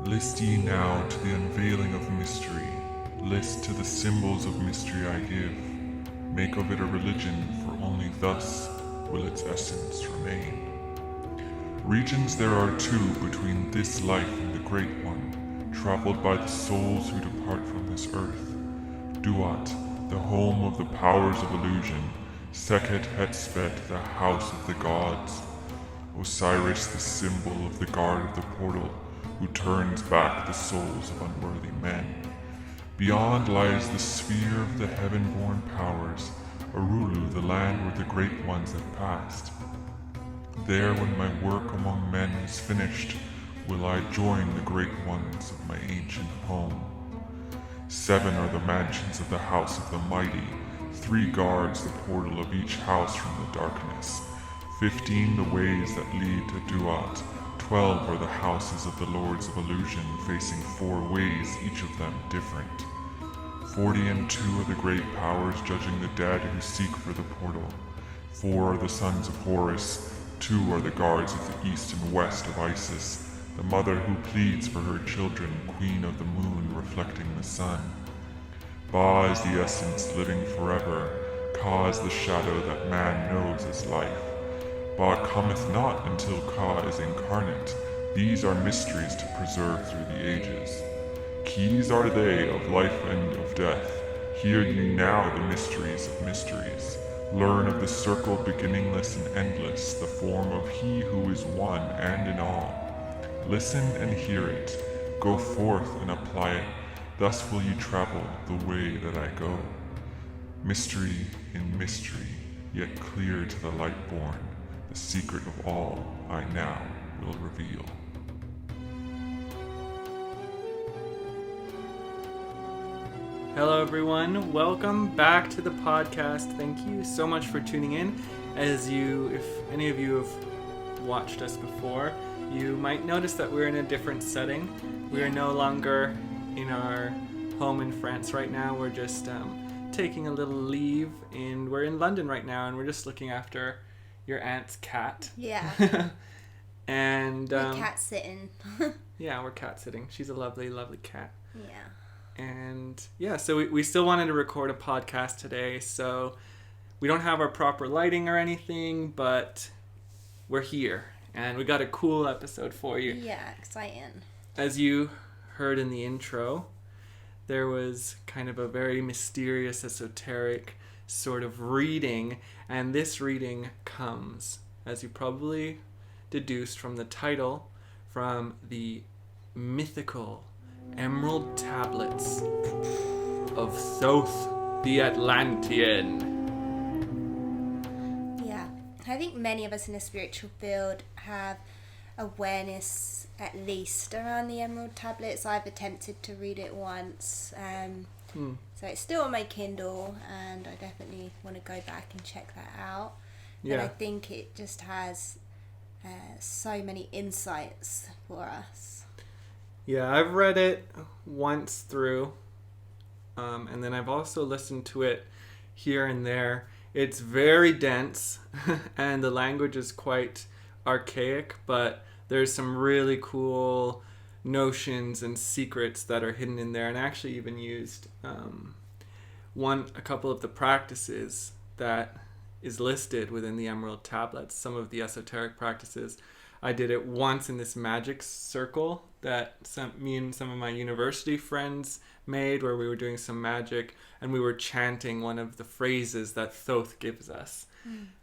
List ye now to the unveiling of mystery. List to the symbols of mystery I give. Make of it a religion, for only thus will its essence remain. Regions there are two between this life and the great one, traveled by the souls who depart from this earth. Duat, the home of the powers of illusion. Sekhet Hetspet, the house of the gods. Osiris, the symbol of the guard of the portal, who turns back the souls of unworthy men. Beyond lies the sphere of the heaven-born powers, Arulu, the land where the great ones have passed. There, when my work among men is finished, will I join the great ones of my ancient home. 7 are the mansions of the house of the mighty, 3 guards the portal of each house from the darkness, 15 the ways that lead to Duat, 12 are the houses of the lords of illusion, facing 4 ways, each of them different. 42 are the great powers judging the dead who seek for the portal. 4 are the sons of Horus, 2 are the guards of the east and west of Isis, the mother who pleads for her children, queen of the moon reflecting the sun. Ba is the essence living forever, Ka is the shadow that man knows as life. Ba cometh not until Ka is incarnate. These are mysteries to preserve through the ages. Keys are they of life and of death. Hear ye now the mysteries of mysteries. Learn of the circle beginningless and endless, the form of He who is one and in all. Listen and hear it. Go forth and apply it. Thus will ye travel the way that I go. Mystery in mystery, yet clear to the light born. The secret of all I now will reveal. Hello everyone, welcome back to the podcast. Thank you so much for tuning in. If any of you have watched us before, you might notice that we're in a different setting. We are no longer in our home in France right now. We're just taking a little leave, and we're in London right now, and we're just looking after your aunt's cat. Yeah. And we're cat sitting. Yeah, we're cat sitting. She's a lovely, lovely cat. Yeah. And yeah, so we still wanted to record a podcast today, so we don't have our proper lighting or anything, but we're here, and we got a cool episode for you. Yeah, exciting. As you heard in the intro, there was kind of a very mysterious, esoteric sort of reading, and this reading comes, as you probably deduced from the title, from the mythical emerald tablets of Thoth the Atlantean. Yeah, I think many of us in the spiritual field have awareness at least around the emerald tablets. I've attempted to read it once, so it's still on my Kindle, and I definitely want to go back and check that out. Yeah. And I think it just has so many insights for us. Yeah, I've read it once through, and then I've also listened to it here and there. It's very dense, and the language is quite archaic, but there's some really cool notions and secrets that are hidden in there, and I actually even used a couple of the practices that is listed within the Emerald Tablets, some of the esoteric practices. I did it once in this magic circle that me and some of my university friends made, where we were doing some magic and we were chanting one of the phrases that Thoth gives us.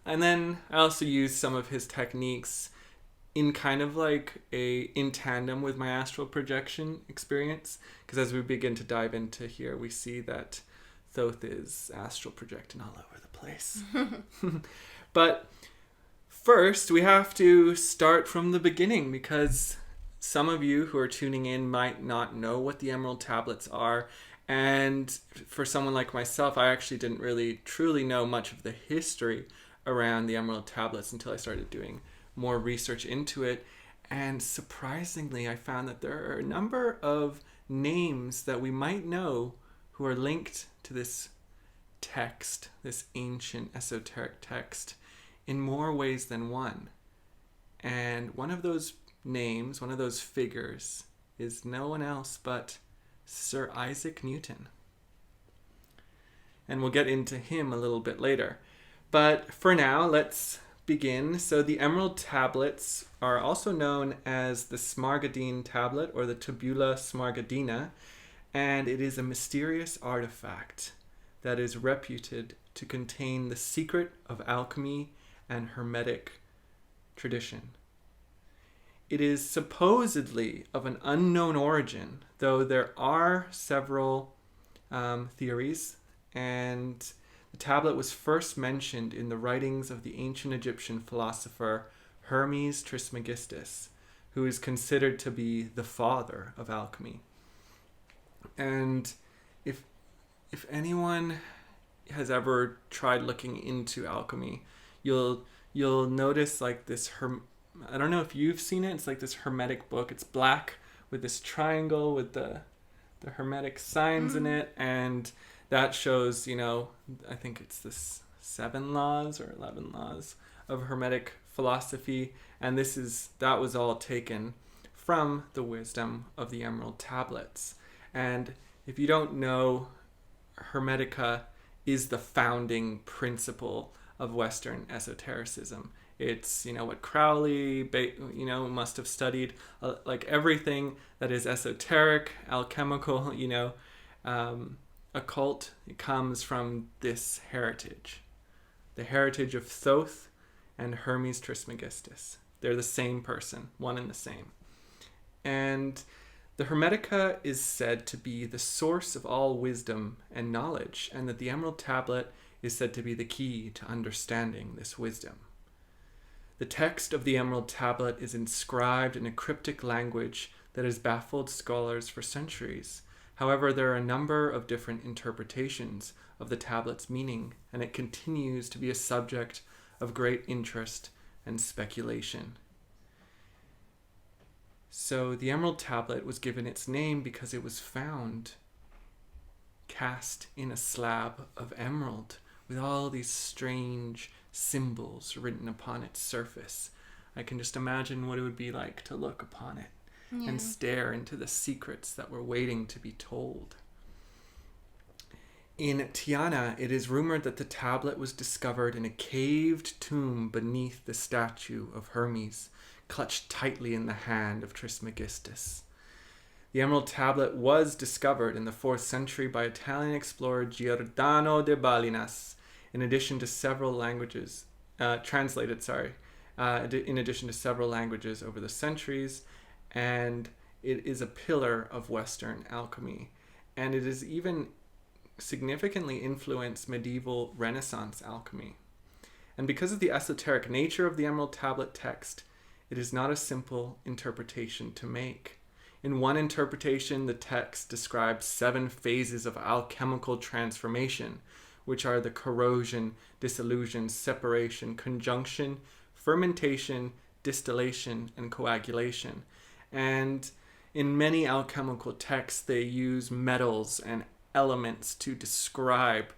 And then I also used some of his techniques in kind of like in tandem with my astral projection experience, because as we begin to dive into here, we see that Thoth is astral projecting all over the place. But first, we have to start from the beginning, because some of you who are tuning in might not know what the Emerald Tablets are. And for someone like myself, I actually didn't really truly know much of the history around the Emerald Tablets until I started doing more research into it. And surprisingly, I found that there are a number of names that we might know who are linked to this text, this ancient esoteric text, in more ways than one. And one of those names, one of those figures, is no one else but Sir Isaac Newton. And we'll get into him a little bit later. But for now, let's begin. So the emerald tablets are also known as the Smaragdine tablet or the Tabula Smaragdina, and it is a mysterious artifact that is reputed to contain the secret of alchemy and Hermetic tradition. It is supposedly of an unknown origin, though there are several theories, and the tablet was first mentioned in the writings of the ancient Egyptian philosopher Hermes Trismegistus, who is considered to be the father of alchemy. And if anyone has ever tried looking into alchemy, you'll notice like this I don't know if you've seen it. It's like this hermetic book. It's black with this triangle with the hermetic signs in it, and that shows, I think it's this 7 laws or 11 laws of hermetic philosophy, and that was all taken from the wisdom of the emerald tablets. And if you don't know, Hermetica is the founding principle of Western esotericism. It's, what Crowley, must have studied, like everything that is esoteric, alchemical, occult. It comes from this heritage, the heritage of Thoth and Hermes Trismegistus. They're the same person, one and the same. And the Hermetica is said to be the source of all wisdom and knowledge, and that the Emerald Tablet is said to be the key to understanding this wisdom. The text of the Emerald Tablet is inscribed in a cryptic language that has baffled scholars for centuries. However, there are a number of different interpretations of the tablet's meaning, and it continues to be a subject of great interest and speculation. So the Emerald Tablet was given its name because it was found cast in a slab of emerald with all these strange symbols written upon its surface. I can just imagine what it would be like to look upon it and stare into the secrets that were waiting to be told. In Tiana, it is rumored that the tablet was discovered in a caved tomb beneath the statue of Hermes, clutched tightly in the hand of Trismegistus. The Emerald Tablet was discovered in the 4th century by Italian explorer Giordano de Balinas, in addition to several languages, in addition to several languages over the centuries, and it is a pillar of Western alchemy, and it has even significantly influenced medieval Renaissance alchemy. And because of the esoteric nature of the Emerald Tablet text, it is not a simple interpretation to make. In one interpretation, the text describes 7 phases of alchemical transformation, which are the corrosion, dissolution, separation, conjunction, fermentation, distillation, and coagulation. And in many alchemical texts, they use metals and elements to describe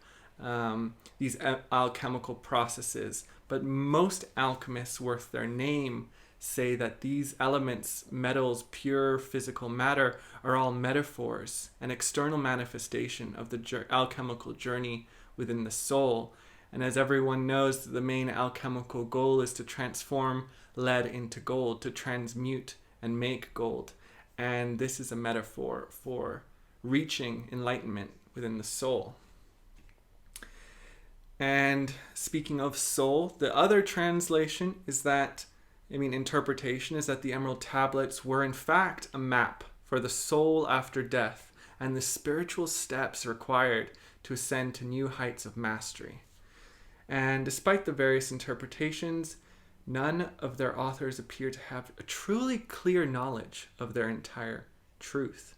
these alchemical processes. But most alchemists worth their name say that these elements, metals, pure physical matter, are all metaphors, an external manifestation of the alchemical journey within the soul. And as everyone knows, the main alchemical goal is to transform lead into gold, to transmute and make gold. And this is a metaphor for reaching enlightenment within the soul. And speaking of soul, the other translation is that, interpretation is that the Emerald Tablets were in fact a map for the soul after death and the spiritual steps required to ascend to new heights of mastery. And despite the various interpretations, none of their authors appear to have a truly clear knowledge of their entire truth.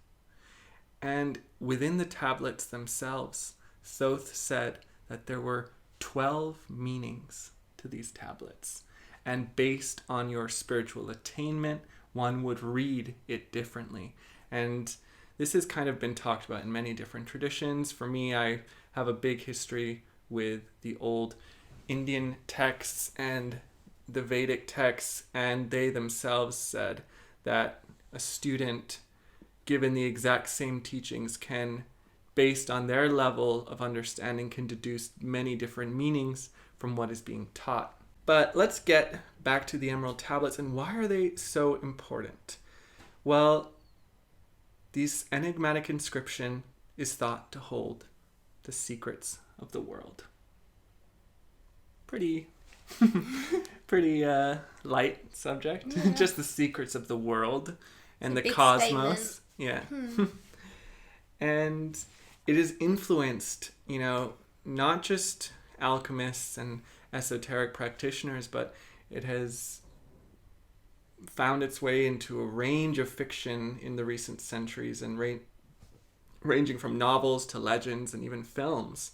And within the tablets themselves, Thoth said that there were 12 meanings to these tablets. And based on your spiritual attainment, one would read it differently. And this has kind of been talked about in many different traditions. For me, I have a big history with the old Indian texts and the Vedic texts, and they themselves said that a student given the exact same teachings, can, based on their level of understanding, can deduce many different meanings from what is being taught. But let's get back to the Emerald Tablets, and why are they so important? Well, this enigmatic inscription is thought to hold the secrets of the world. Pretty light subject. Yeah. Just the secrets of the world and the big cosmos. statement. Yeah. And it is influenced, not just alchemists and esoteric practitioners, but it has found its way into a range of fiction in the recent centuries, and ranging from novels to legends and even films.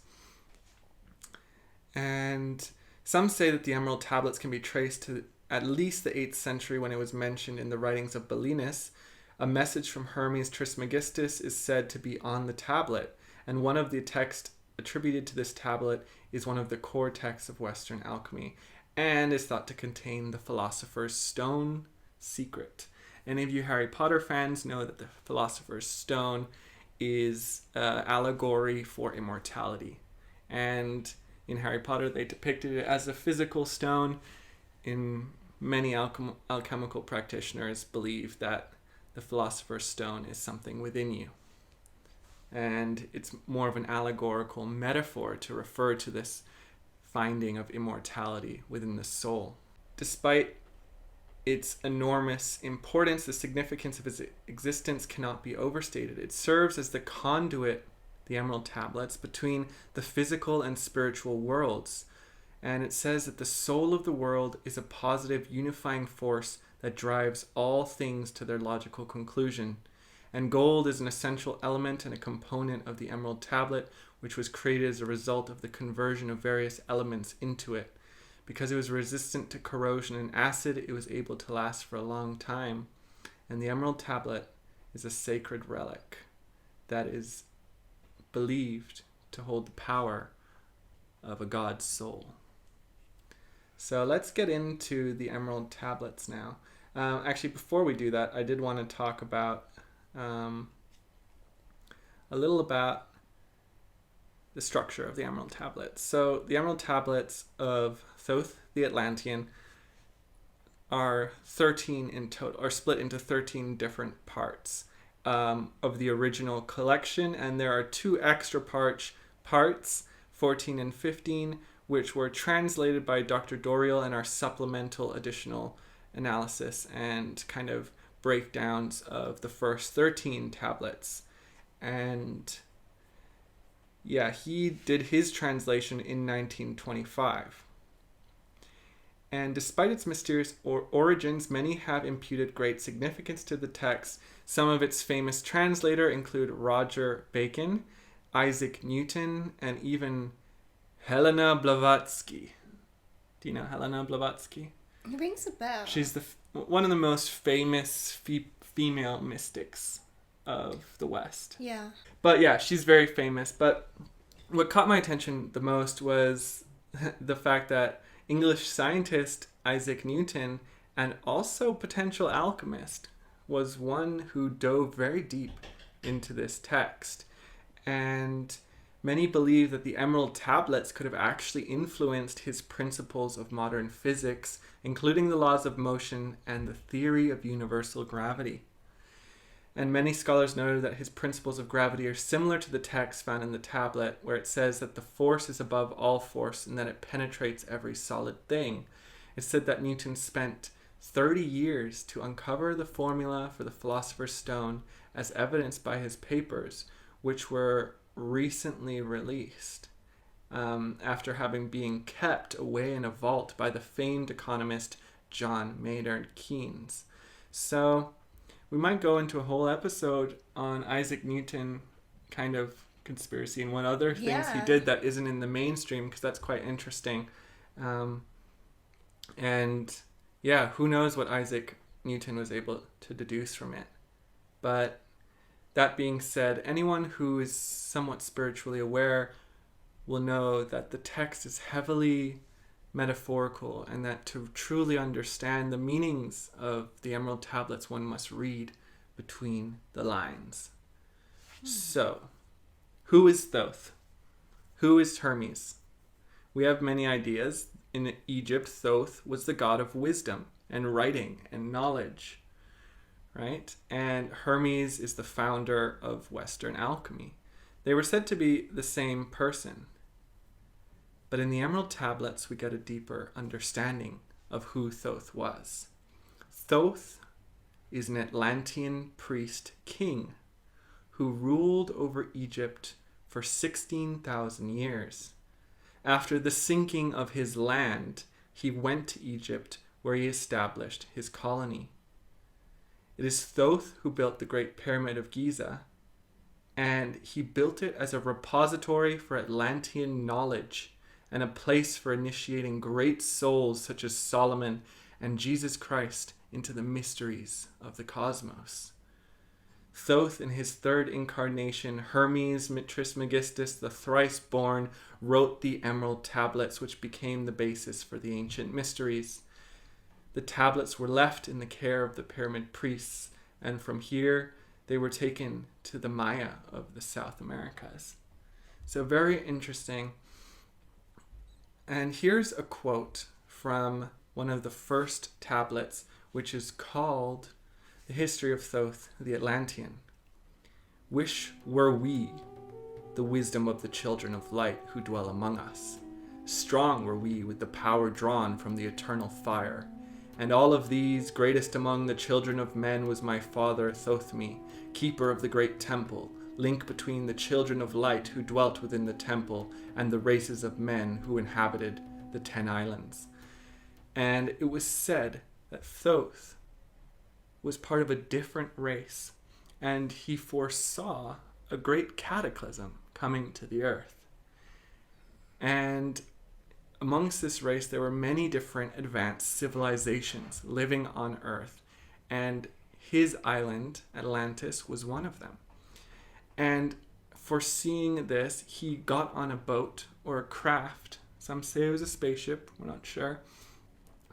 And some say that the Emerald Tablets can be traced to at least the 8th century, when it was mentioned in the writings of Belinus. A message from Hermes Trismegistus is said to be on the tablet, and one of the texts attributed to this tablet is one of the core texts of Western alchemy, and is thought to contain the Philosopher's Stone secret. Any of you Harry Potter fans know that the Philosopher's Stone is allegory for immortality. And in Harry Potter, they depicted it as a physical stone. In many alchemical practitioners believe that the Philosopher's Stone is something within you. And it's more of an allegorical metaphor to refer to this finding of immortality within the soul. Despite its enormous importance, the significance of its existence cannot be overstated. It serves as the conduit, the Emerald Tablets, between the physical and spiritual worlds. And it says that the soul of the world is a positive unifying force that drives all things to their logical conclusion. And gold is an essential element and a component of the Emerald Tablet, which was created as a result of the conversion of various elements into it. Because it was resistant to corrosion and acid, it was able to last for a long time. And the Emerald Tablet is a sacred relic that is believed to hold the power of a god's soul. So let's get into the Emerald Tablets now. Actually, before we do that, I did want to talk about a little about the structure of the Emerald Tablets. So the Emerald Tablets of Thoth the Atlantean are 13 in total, or split into 13 different parts of the original collection, and there are 2 extra parts, 14 and 15, which were translated by Dr. Doriel and are supplemental additional analysis and kind of breakdowns of the first 13 tablets. And yeah, he did his translation in 1925. And despite its mysterious origins, many have imputed great significance to the text. Some of its famous translators include Roger Bacon, Isaac Newton, and even Helena Blavatsky. Do you know Helena Blavatsky? It rings a bell. She's one of the most famous female mystics of the West. Yeah. But yeah, she's very famous. But what caught my attention the most was the fact that English scientist Isaac Newton, and also potential alchemist, was one who dove very deep into this text. And many believe that the Emerald Tablets could have actually influenced his principles of modern physics, including the laws of motion and the theory of universal gravity. And many scholars noted that his principles of gravity are similar to the text found in the tablet, where it says that the force is above all force and that it penetrates every solid thing. It's said that Newton spent 30 years to uncover the formula for the Philosopher's Stone, as evidenced by his papers, which were recently released after having been kept away in a vault by the famed economist John Maynard Keynes. So we might go into a whole episode on Isaac Newton kind of conspiracy and what other things he did that isn't in the mainstream, because that's quite interesting. And yeah, who knows what Isaac Newton was able to deduce from it. But that being said, anyone who is somewhat spiritually aware will know that the text is heavily metaphorical, and that to truly understand the meanings of the Emerald Tablets, one must read between the lines. So, who is Thoth? Who is Hermes? We have many ideas. In Egypt, Thoth was the god of wisdom and writing and knowledge, right? And Hermes is the founder of Western alchemy. They were said to be the same person. But in the Emerald Tablets, we get a deeper understanding of who Thoth was. Thoth is an Atlantean priest king who ruled over Egypt for 16,000 years. After the sinking of his land, he went to Egypt where he established his colony. It is Thoth who built the Great Pyramid of Giza, and he built it as a repository for Atlantean knowledge and a place for initiating great souls such as Solomon and Jesus Christ into the mysteries of the cosmos. Thoth, in his third incarnation, Hermes Trismegistus, the thrice-born, wrote the Emerald Tablets, which became the basis for the ancient mysteries. The tablets were left in the care of the pyramid priests, and from here they were taken to the Maya of the South Americas. So very interesting. And here's a quote from one of the first tablets, which is called The History of Thoth the Atlantean. Wish were we the wisdom of the children of light who dwell among us. Strong were we with the power drawn from the eternal fire. And all of these, greatest among the children of men, was my father Thothme, keeper of the great temple, link between the children of light who dwelt within the temple and the races of men who inhabited the 10 islands. And it was said that Thoth was part of a different race, and he foresaw a great cataclysm coming to the earth. And amongst this race, there were many different advanced civilizations living on Earth, and his island, Atlantis, was one of them. And foreseeing this, he got on a boat or a craft, some say it was a spaceship, we're not sure,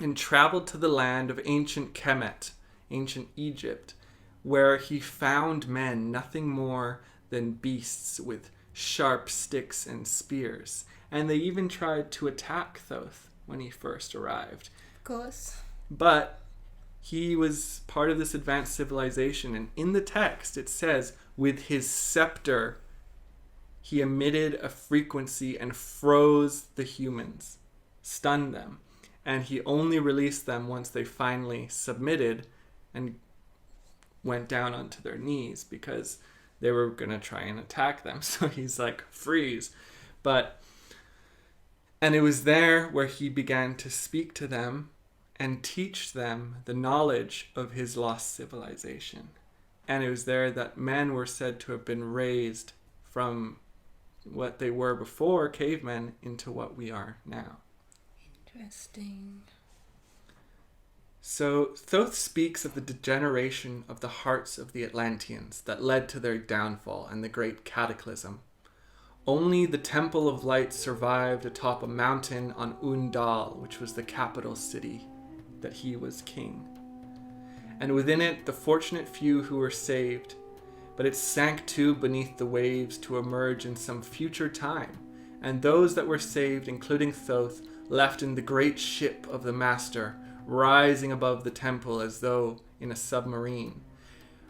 and traveled to the land of ancient Kemet, ancient Egypt, where he found men nothing more than beasts with sharp sticks and spears. And they even tried to attack Thoth when he first arrived. Of course. But he was part of this advanced civilization, and in the text it says, with his scepter, he emitted a frequency and froze the humans, stunned them. And he only released them once they finally submitted and went down onto their knees because they were going to try and attack them. So he's like, freeze. And it was there where he began to speak to them and teach them the knowledge of his lost civilization. And it was there that men were said to have been raised from what they were before, cavemen, into what we are now. Interesting. So Thoth speaks of the degeneration of the hearts of the Atlanteans that led to their downfall and the great cataclysm. Only the Temple of Light survived atop a mountain on Undal, which was the capital city that he was king. And within it, the fortunate few who were saved, but it sank too beneath the waves to emerge in some future time. And those that were saved, including Thoth, left in the great ship of the Master, rising above the temple as though in a submarine.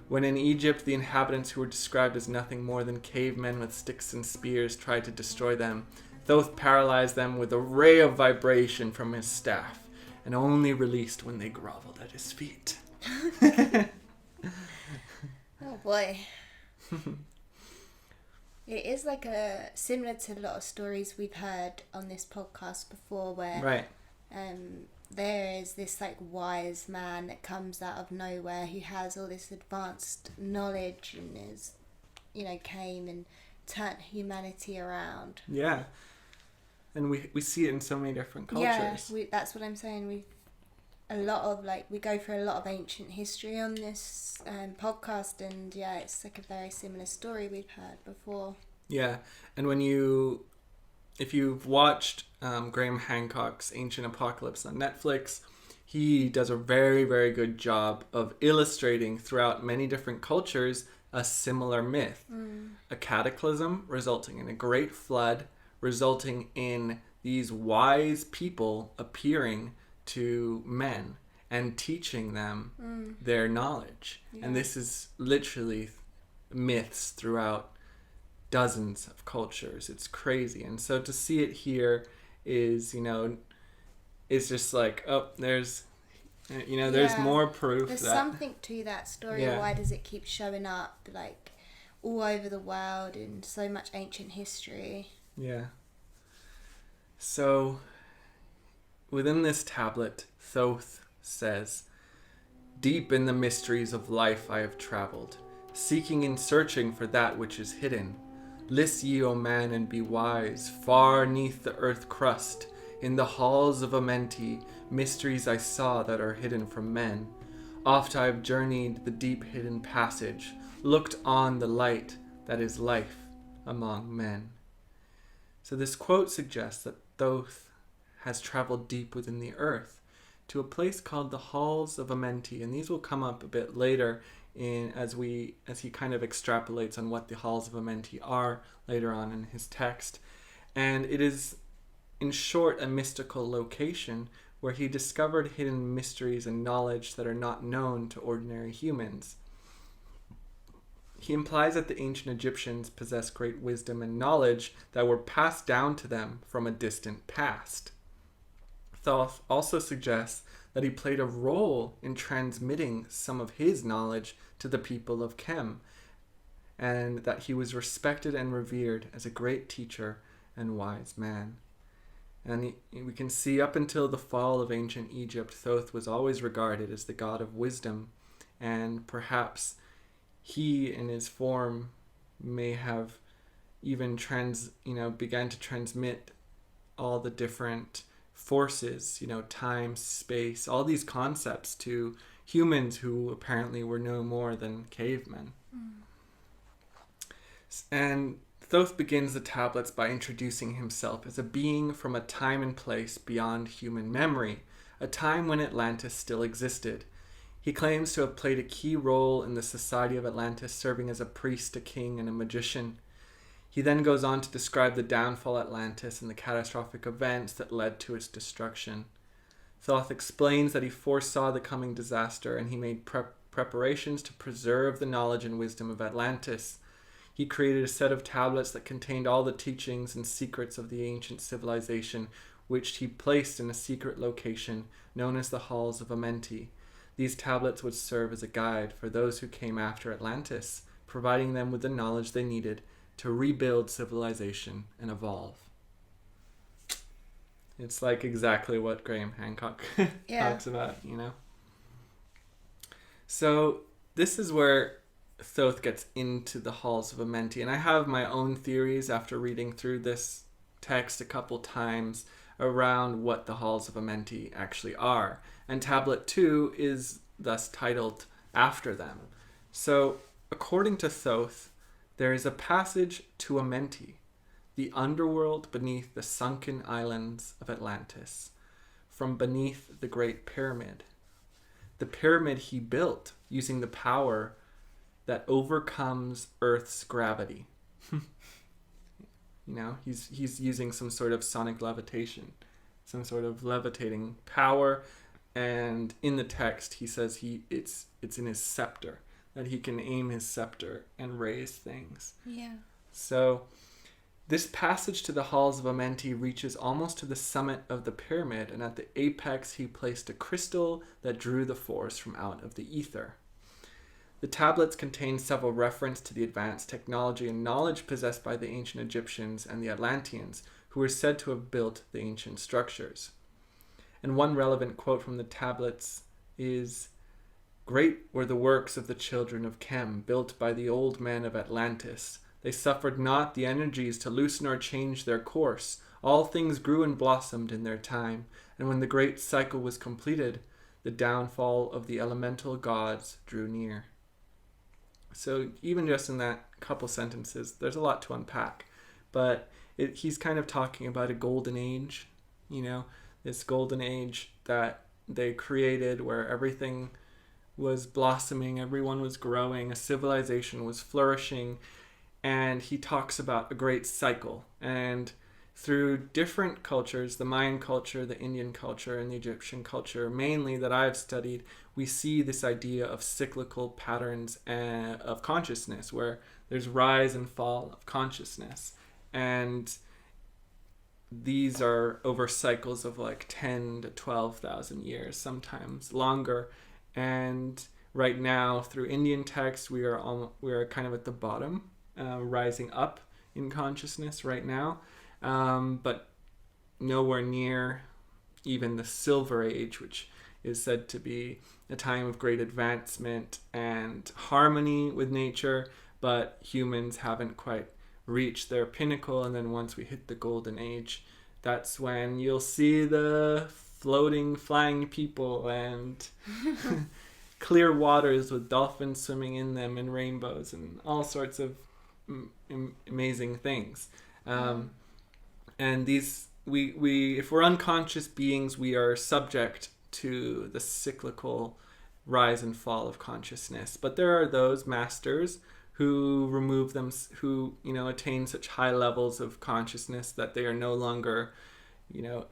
When in Egypt the inhabitants who were described as nothing more than cavemen with sticks and spears tried to destroy them, Thoth paralyzed them with a ray of vibration from his staff, and only released when they groveled at his feet. Oh boy. It is like similar to a lot of stories we've heard on this podcast before where Right. there is this like wise man that comes out of nowhere who has all this advanced knowledge and is, came and turned humanity around. Yeah. And we see it in so many different cultures. Yeah, that's what I'm saying. We go through a lot of ancient history on this podcast, and yeah, it's like a very similar story we've heard before. Yeah. And if you've watched Graham Hancock's Ancient Apocalypse on Netflix, he does a very, very good job of illustrating throughout many different cultures a similar myth. A cataclysm resulting in a great flood, resulting in these wise people appearing to men and teaching them their knowledge. Yeah. And this is literally myths throughout dozens of cultures. It's crazy. And so to see it here is, it's just like, oh, there's Yeah. more proof There's that something to that story. Yeah. Why does it keep showing up like all over the world in so much ancient history? Yeah. So, within this tablet, Thoth says, "Deep in the mysteries of life I have traveled, seeking and searching for that which is hidden. List ye, O man, and be wise. Far neath the earth crust, in the halls of Amenti, mysteries I saw that are hidden from men. Oft I have journeyed the deep hidden passage, looked on the light that is life among men." So this quote suggests that Thoth has traveled deep within the earth to a place called the Halls of Amenti, and these will come up a bit later as he kind of extrapolates on what the Halls of Amenti are later on in his text. And it is, in short, a mystical location where he discovered hidden mysteries and knowledge that are not known to ordinary humans. He implies that the ancient Egyptians possessed great wisdom and knowledge that were passed down to them from a distant past. Thoth also suggests that he played a role in transmitting some of his knowledge to the people of Kem, and that he was respected and revered as a great teacher and wise man. And we can see up until the fall of ancient Egypt, Thoth was always regarded as the god of wisdom, and perhaps he in his form may have even began to transmit all the different forces, time, space, all these concepts to humans who apparently were no more than cavemen. And Thoth begins the tablets by introducing himself as a being from a time and place beyond human memory, a time when Atlantis still existed. He claims to have played a key role in the society of Atlantis, serving as a priest, a king, and a magician. He then goes on to describe the downfall of Atlantis and the catastrophic events that led to its destruction. Thoth explains that he foresaw the coming disaster and he made preparations to preserve the knowledge and wisdom of Atlantis. He created a set of tablets that contained all the teachings and secrets of the ancient civilization, which he placed in a secret location known as the Halls of Amenti. These tablets would serve as a guide for those who came after Atlantis, providing them with the knowledge they needed to rebuild civilization and evolve. It's like exactly what Graham Hancock talks about, So this is where Thoth gets into the Halls of Amenti, and I have my own theories after reading through this text a couple times around what the Halls of Amenti actually are. And Tablet 2 is thus titled after them. So, according to Thoth, there is a passage to Amenti, the underworld beneath the sunken islands of Atlantis, from beneath the Great Pyramid. The pyramid he built using the power that overcomes Earth's gravity. He's using some sort of sonic levitation, some sort of levitating power. And in the text, he says it's in his scepter, that he can aim his scepter and raise things. Yeah. So this passage to the Halls of Amenti reaches almost to the summit of the pyramid, and at the apex he placed a crystal that drew the force from out of the ether. The tablets contain several references to the advanced technology and knowledge possessed by the ancient Egyptians and the Atlanteans, who were said to have built the ancient structures. And one relevant quote from the tablets is, "Great were the works of the children of Kem, built by the old men of Atlantis. They suffered not the energies to loosen or change their course. All things grew and blossomed in their time, and when the great cycle was completed, the downfall of the elemental gods drew near." So even just in that couple sentences, there's a lot to unpack. But he's kind of talking about a golden age, this golden age that they created, where everything was blossoming, everyone was growing, a civilization was flourishing, and he talks about a great cycle. And through different cultures, the Mayan culture, the Indian culture, and the Egyptian culture, mainly that I've studied, we see this idea of cyclical patterns of consciousness, where there's rise and fall of consciousness. And these are over cycles of like 10 to 12,000 years, sometimes longer. And right now, through Indian texts, we are kind of at the bottom, rising up in consciousness right now, but nowhere near even the Silver Age, which is said to be a time of great advancement and harmony with nature, but humans haven't quite reached their pinnacle. And then once we hit the Golden Age, that's when you'll see the floating, flying people and clear waters with dolphins swimming in them and rainbows and all sorts of amazing things. And these, we if we're unconscious beings, we are subject to the cyclical rise and fall of consciousness. But there are those masters who remove them, who, attain such high levels of consciousness that they are no longer,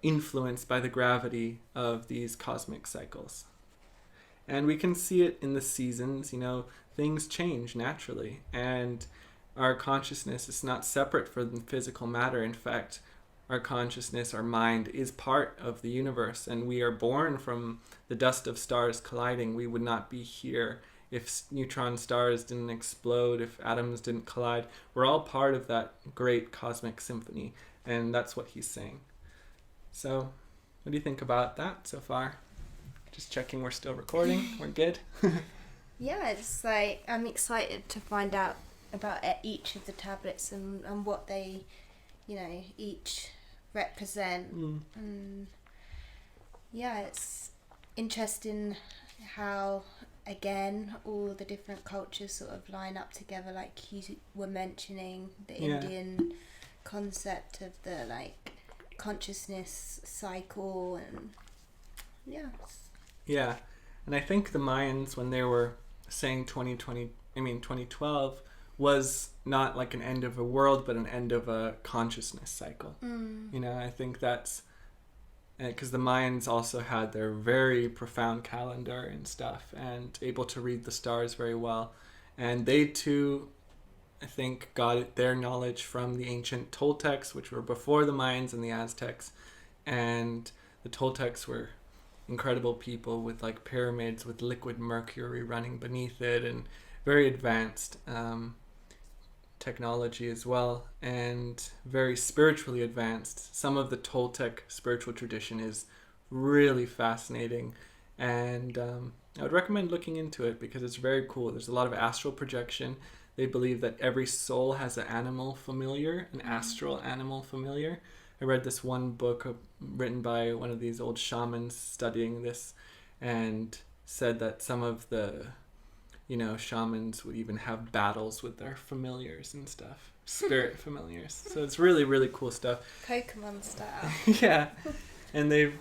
influenced by the gravity of these cosmic cycles. And we can see it in the seasons. Things change naturally, and our consciousness is not separate from physical matter. In fact, our consciousness, our mind, is part of the universe, and we are born from the dust of stars colliding. We would not be here if neutron stars didn't explode, if atoms didn't collide. We're all part of that great cosmic symphony, and that's what he's saying. So, what do you think about that so far? Just checking we're still recording. We're good? Yeah, it's like I'm excited to find out about each of the tablets and what they, each represent. And yeah, it's interesting how, again, all the different cultures sort of line up together, like you were mentioning the Indian concept of the consciousness cycle, and yeah. And I think the Mayans, when they were saying 2012 was not like an end of a world, but an end of a consciousness cycle. I think that's because the Mayans also had their very profound calendar and stuff, and able to read the stars very well. And they too, I think, got their knowledge from the ancient Toltecs, which were before the Mayans and the Aztecs. And the Toltecs were incredible people with pyramids with liquid mercury running beneath it, and very advanced technology as well, and very spiritually advanced. Some of the Toltec spiritual tradition is really fascinating, and I would recommend looking into it because it's very cool. There's a lot of astral projection. They believe that every soul has an animal familiar, an astral animal familiar. I read this one book written by one of these old shamans studying this, and said that some of the shamans would even have battles with their familiars and stuff, spirit familiars. So it's really, really cool stuff. Pokemon style. Yeah. And they've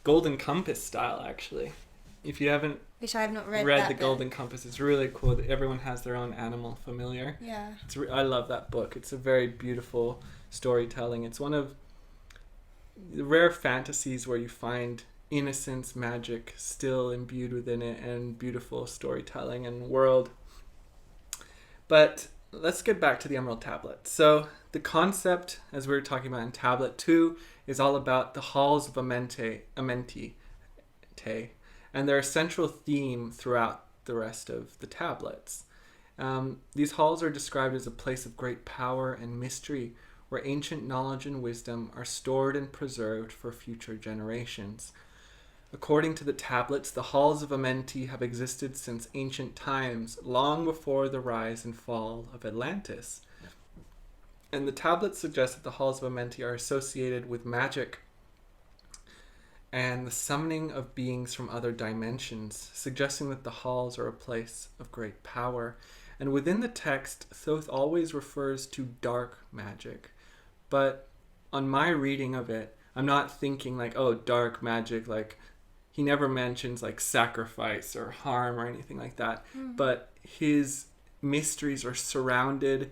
Golden Compass style, actually. If you haven't Which I have not read the Golden Compass, it's really cool that everyone has their own animal familiar. Yeah. I love that book. It's a very beautiful storytelling. It's one of the rare fantasies where you find innocence, magic still imbued within it, and beautiful storytelling and world. But let's get back to the Emerald Tablet. So the concept, as we were talking about in Tablet 2, is all about the halls of Amenti, and they're a central theme throughout the rest of the tablets. These halls are described as a place of great power and mystery, where ancient knowledge and wisdom are stored and preserved for future generations. According to the tablets, the halls of Amenti have existed since ancient times, long before the rise and fall of Atlantis. And the tablets suggest that the halls of Amenti are associated with magic and the summoning of beings from other dimensions, suggesting that the halls are a place of great power. And within the text, Thoth always refers to dark magic. But on my reading of it, I'm not thinking dark magic, like he never mentions like sacrifice or harm or anything like that. But his mysteries are surrounded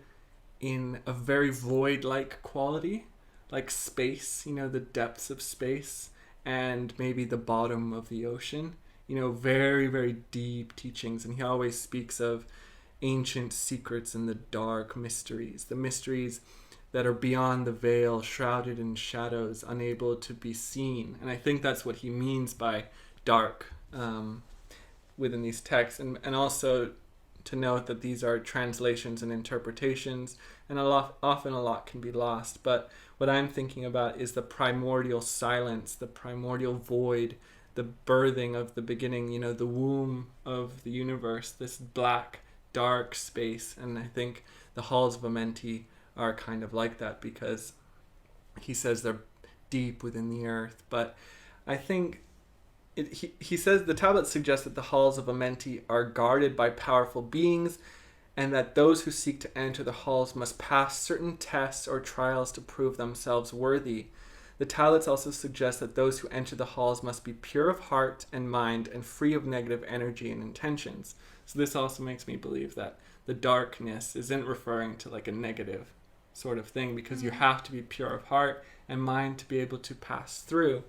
in a very void-like quality, like space, the depths of space and maybe the bottom of the ocean, very, very deep teachings. And he always speaks of ancient secrets and the dark mysteries, the mysteries that are beyond the veil, shrouded in shadows, unable to be seen. And I think that's what he means by dark within these texts. And also to note that these are translations and interpretations, and often a lot can be lost. But what I'm thinking about is the primordial silence, the primordial void, the birthing of the beginning, the womb of the universe, this black, dark space. And I think the halls of Amenti are kind of like that, because he says they're deep within the earth. But I think he says the tablets suggest that the halls of Amenti are guarded by powerful beings, and that those who seek to enter the halls must pass certain tests or trials to prove themselves worthy. The tablets also suggest that those who enter the halls must be pure of heart and mind and free of negative energy and intentions. So this also makes me believe that the darkness isn't referring to like a negative sort of thing, because you have to be pure of heart and mind to be able to pass through.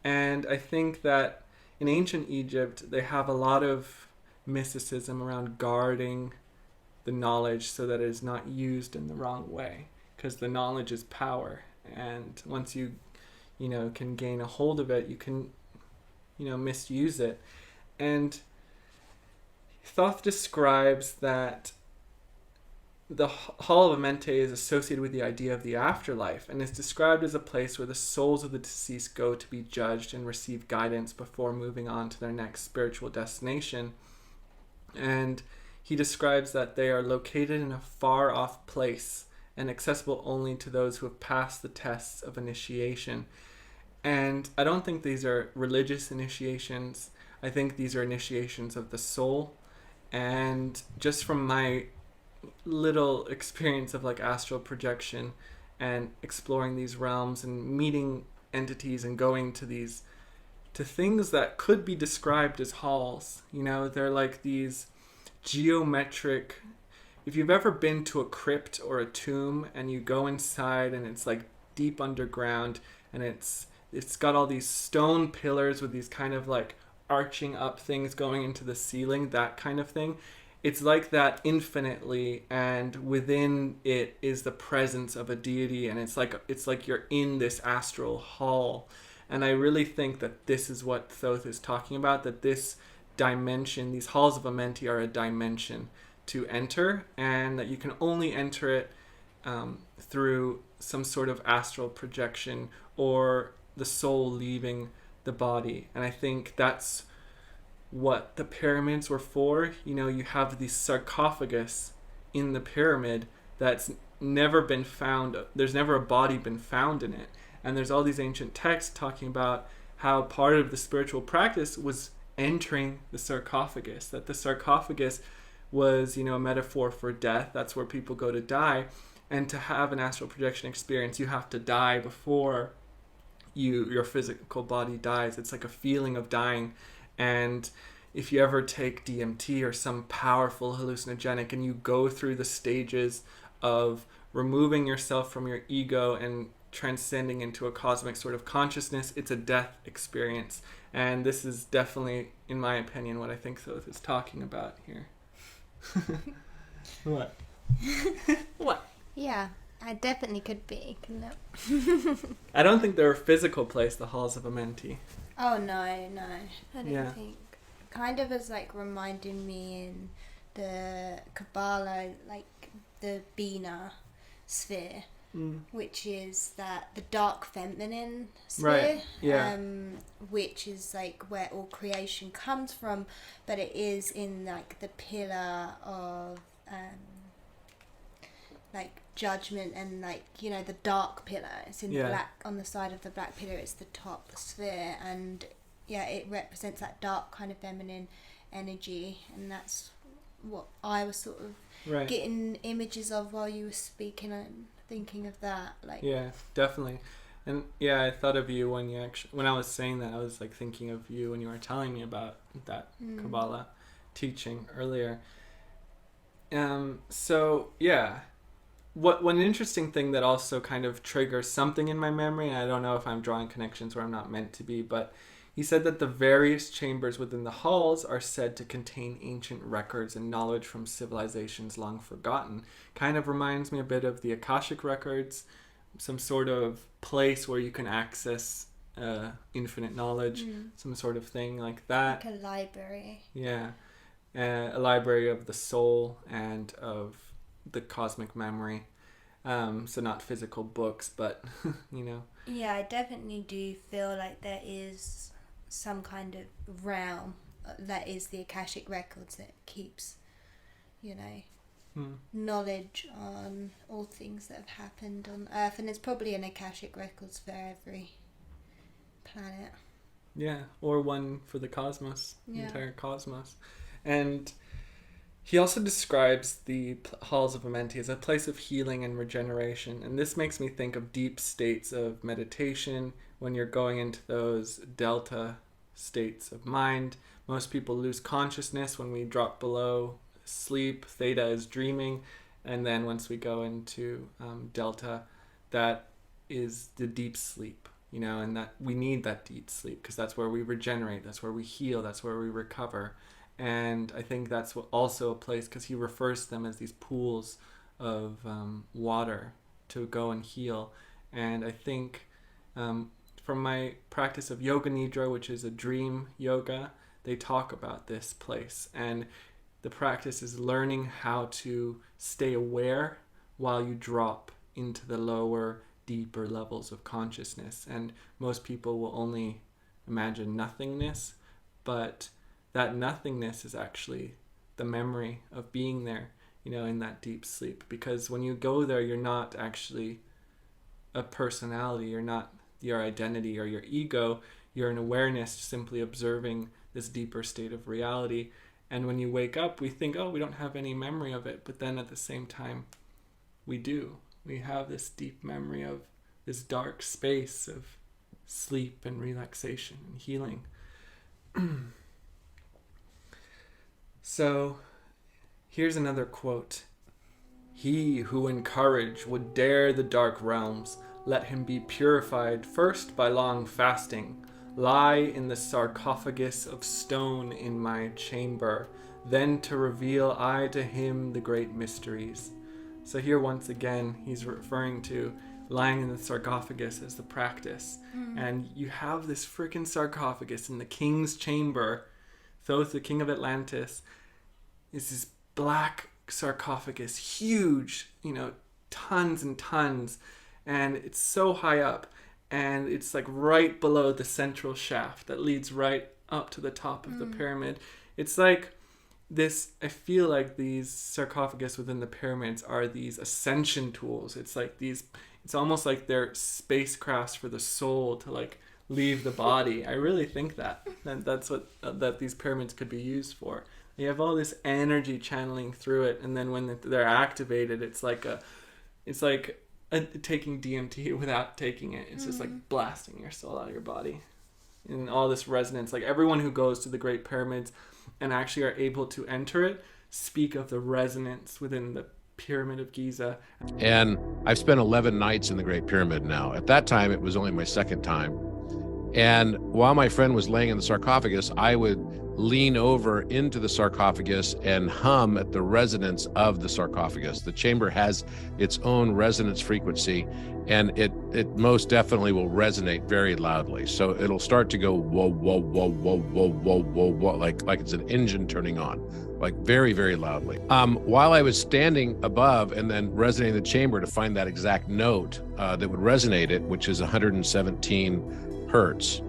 And I think that in ancient Egypt, they have a lot of mysticism around guarding the knowledge so that it is not used in the wrong way, because the knowledge is power. And once you can gain a hold of it, you can misuse it. And Thoth describes that the Hall of Amenti is associated with the idea of the afterlife, and is described as a place where the souls of the deceased go to be judged and receive guidance before moving on to their next spiritual destination. And he describes that they are located in a far-off place and accessible only to those who have passed the tests of initiation. And I don't think these are religious initiations. I think these are initiations of the soul. And just from my little experience of like astral projection and exploring these realms and meeting entities and going to things that could be described as halls, they're like these geometric. If you've ever been to a crypt or a tomb and you go inside and it's like deep underground, and it's got all these stone pillars with these kind of like arching up things going into the ceiling, that kind of thing. It's like that infinitely, and within it is the presence of a deity, and it's like you're in this astral hall. And I really think that this is what Thoth is talking about, that this dimension, these halls of Amenti, are a dimension to enter, and that you can only enter it through some sort of astral projection or the soul leaving the body. And I think that's what the pyramids were for. You have the sarcophagus in the pyramid that's never been found. There's never a body been found in it. And there's all these ancient texts talking about how part of the spiritual practice was entering the sarcophagus, that the sarcophagus was, a metaphor for death. That's where people go to die. And to have an astral projection experience, you have to die before your physical body dies. It's like a feeling of dying. And if you ever take DMT or some powerful hallucinogenic and you go through the stages of removing yourself from your ego and transcending into a cosmic sort of consciousness, it's a death experience. And this is definitely, in my opinion, what I think Thoth is talking about here. What? What? Yeah, I definitely could be, couldn't it? I don't think they're a physical place, the halls of Amenti. Oh, no. I don't think. Kind of as like reminding me in the Kabbalah, like the Bina sphere, which is that the dark feminine sphere, right? Yeah. Which is like where all creation comes from, but it is in like the pillar of like judgment, and like the dark pillar. It's in the black, on the side of the black pillar. It's the top sphere, and it represents that dark kind of feminine energy, and that's what I was sort of getting images of while you were speaking and thinking of that. Like, yeah, definitely. And yeah, I thought of you when I was saying that. I was like thinking of you when you were telling me about that Kabbalah teaching earlier. So yeah, one interesting thing that also kind of triggers something in my memory, and I don't know if I'm drawing connections where I'm not meant to be, but he said that the various chambers within the halls are said to contain ancient records and knowledge from civilizations long forgotten. Kind of reminds me a bit of the Akashic records, some sort of place where you can access infinite knowledge, some sort of thing like that. Like a library. Yeah. A library of the soul and of the cosmic memory. So not physical books, but, you know. Yeah, I definitely do feel like there is some kind of realm that is the Akashic records that keeps, you know, knowledge on all things that have happened on Earth, and it's probably an Akashic records for every planet. Yeah, or one for the cosmos, the Yeah. entire cosmos. And he also describes the halls of Amenti as a place of healing and regeneration. And this makes me think of deep states of meditation when you're going into those delta states of mind. Most people lose consciousness when we drop below sleep. Theta is dreaming. And then once we go into delta, that is the deep sleep. You know, and that we need that deep sleep because that's where we regenerate, that's where we heal, that's where we recover. And I think that's also a place, because he refers to them as these pools of water to go and heal. And I think from my practice of yoga nidra, which is a dream yoga, they talk about this place. And the practice is learning how to stay aware while you drop into the lower, deeper levels of consciousness. And most people will only imagine nothingness, but that nothingness is actually the memory of being there, you know, in that deep sleep. Because when you go there, you're not actually a personality, you're not your identity or your ego, you're an awareness simply observing this deeper state of reality. And when you wake up, we think, oh, we don't have any memory of it. But then at the same time, we do. We have this deep memory of this dark space of sleep and relaxation and healing. So, here's another quote. He who in courage would dare the dark realms, let him be purified first by long fasting. Lie in the sarcophagus of stone in my chamber, then to reveal I to him the great mysteries. So here once again, he's referring to lying in the sarcophagus as the practice. And you have this freaking sarcophagus in the king's chamber. Thoth, the king of Atlantis, is this black sarcophagus, huge, you know, tons and tons, and it's so high up, and it's like right below the central shaft that leads right up to the top of the pyramid. It's like this, I feel like these sarcophagus within the pyramids are these ascension tools. It's like these, it's almost like they're spacecrafts for the soul to like leave the body. I really think that's what that these pyramids could be used for. You have all this energy channeling through it, and then when they're activated, it's like taking DMT without taking it. It's just like blasting your soul out of your body, and all this resonance. Like everyone who goes to the Great Pyramids and actually are able to enter it speak of the resonance within the Pyramid of Giza. And I've spent 11 nights in the Great Pyramid now. At that time, it was only my second time. And while my friend was laying in the sarcophagus, I would lean over into the sarcophagus and hum at the resonance of the sarcophagus. The chamber has its own resonance frequency, and it most definitely will resonate very loudly. So it'll start to go whoa, whoa, whoa, whoa, whoa, whoa, whoa, whoa, like it's an engine turning on, like very, very loudly. While I was standing above and then resonating the chamber to find that exact note that would resonate it, which is 117 hertz.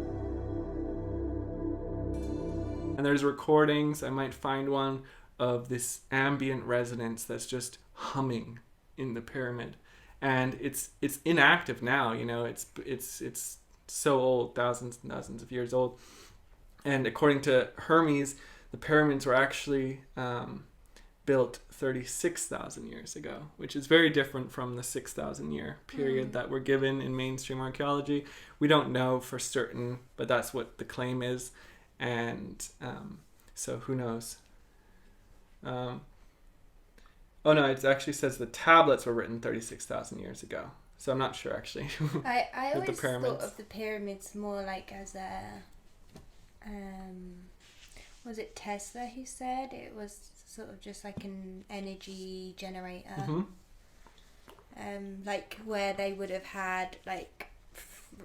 And there's recordings, I might find one, of this ambient resonance that's just humming in the pyramid. And it's inactive now, you know, it's so old, thousands and thousands of years old. And according to Hermes, the pyramids were actually built 36,000 years ago, which is very different from the 6,000 year period that we're given in mainstream archaeology. We don't know for certain, but that's what the claim is. And so who knows? Oh no, it actually says the tablets were written 36,000 years ago. So I'm not sure actually. I With the always pyramids. thought of the pyramids more like as a was it Tesla who said it was sort of just like an energy generator, like where they would have had like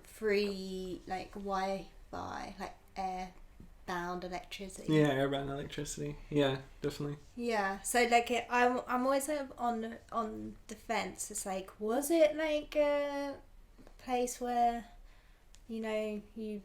free like Wi-Fi, like air-bound electricity. Yeah, airbound electricity. Yeah, definitely. Yeah, so like I'm always sort of on the fence. It's like, was it like a place where, you know, you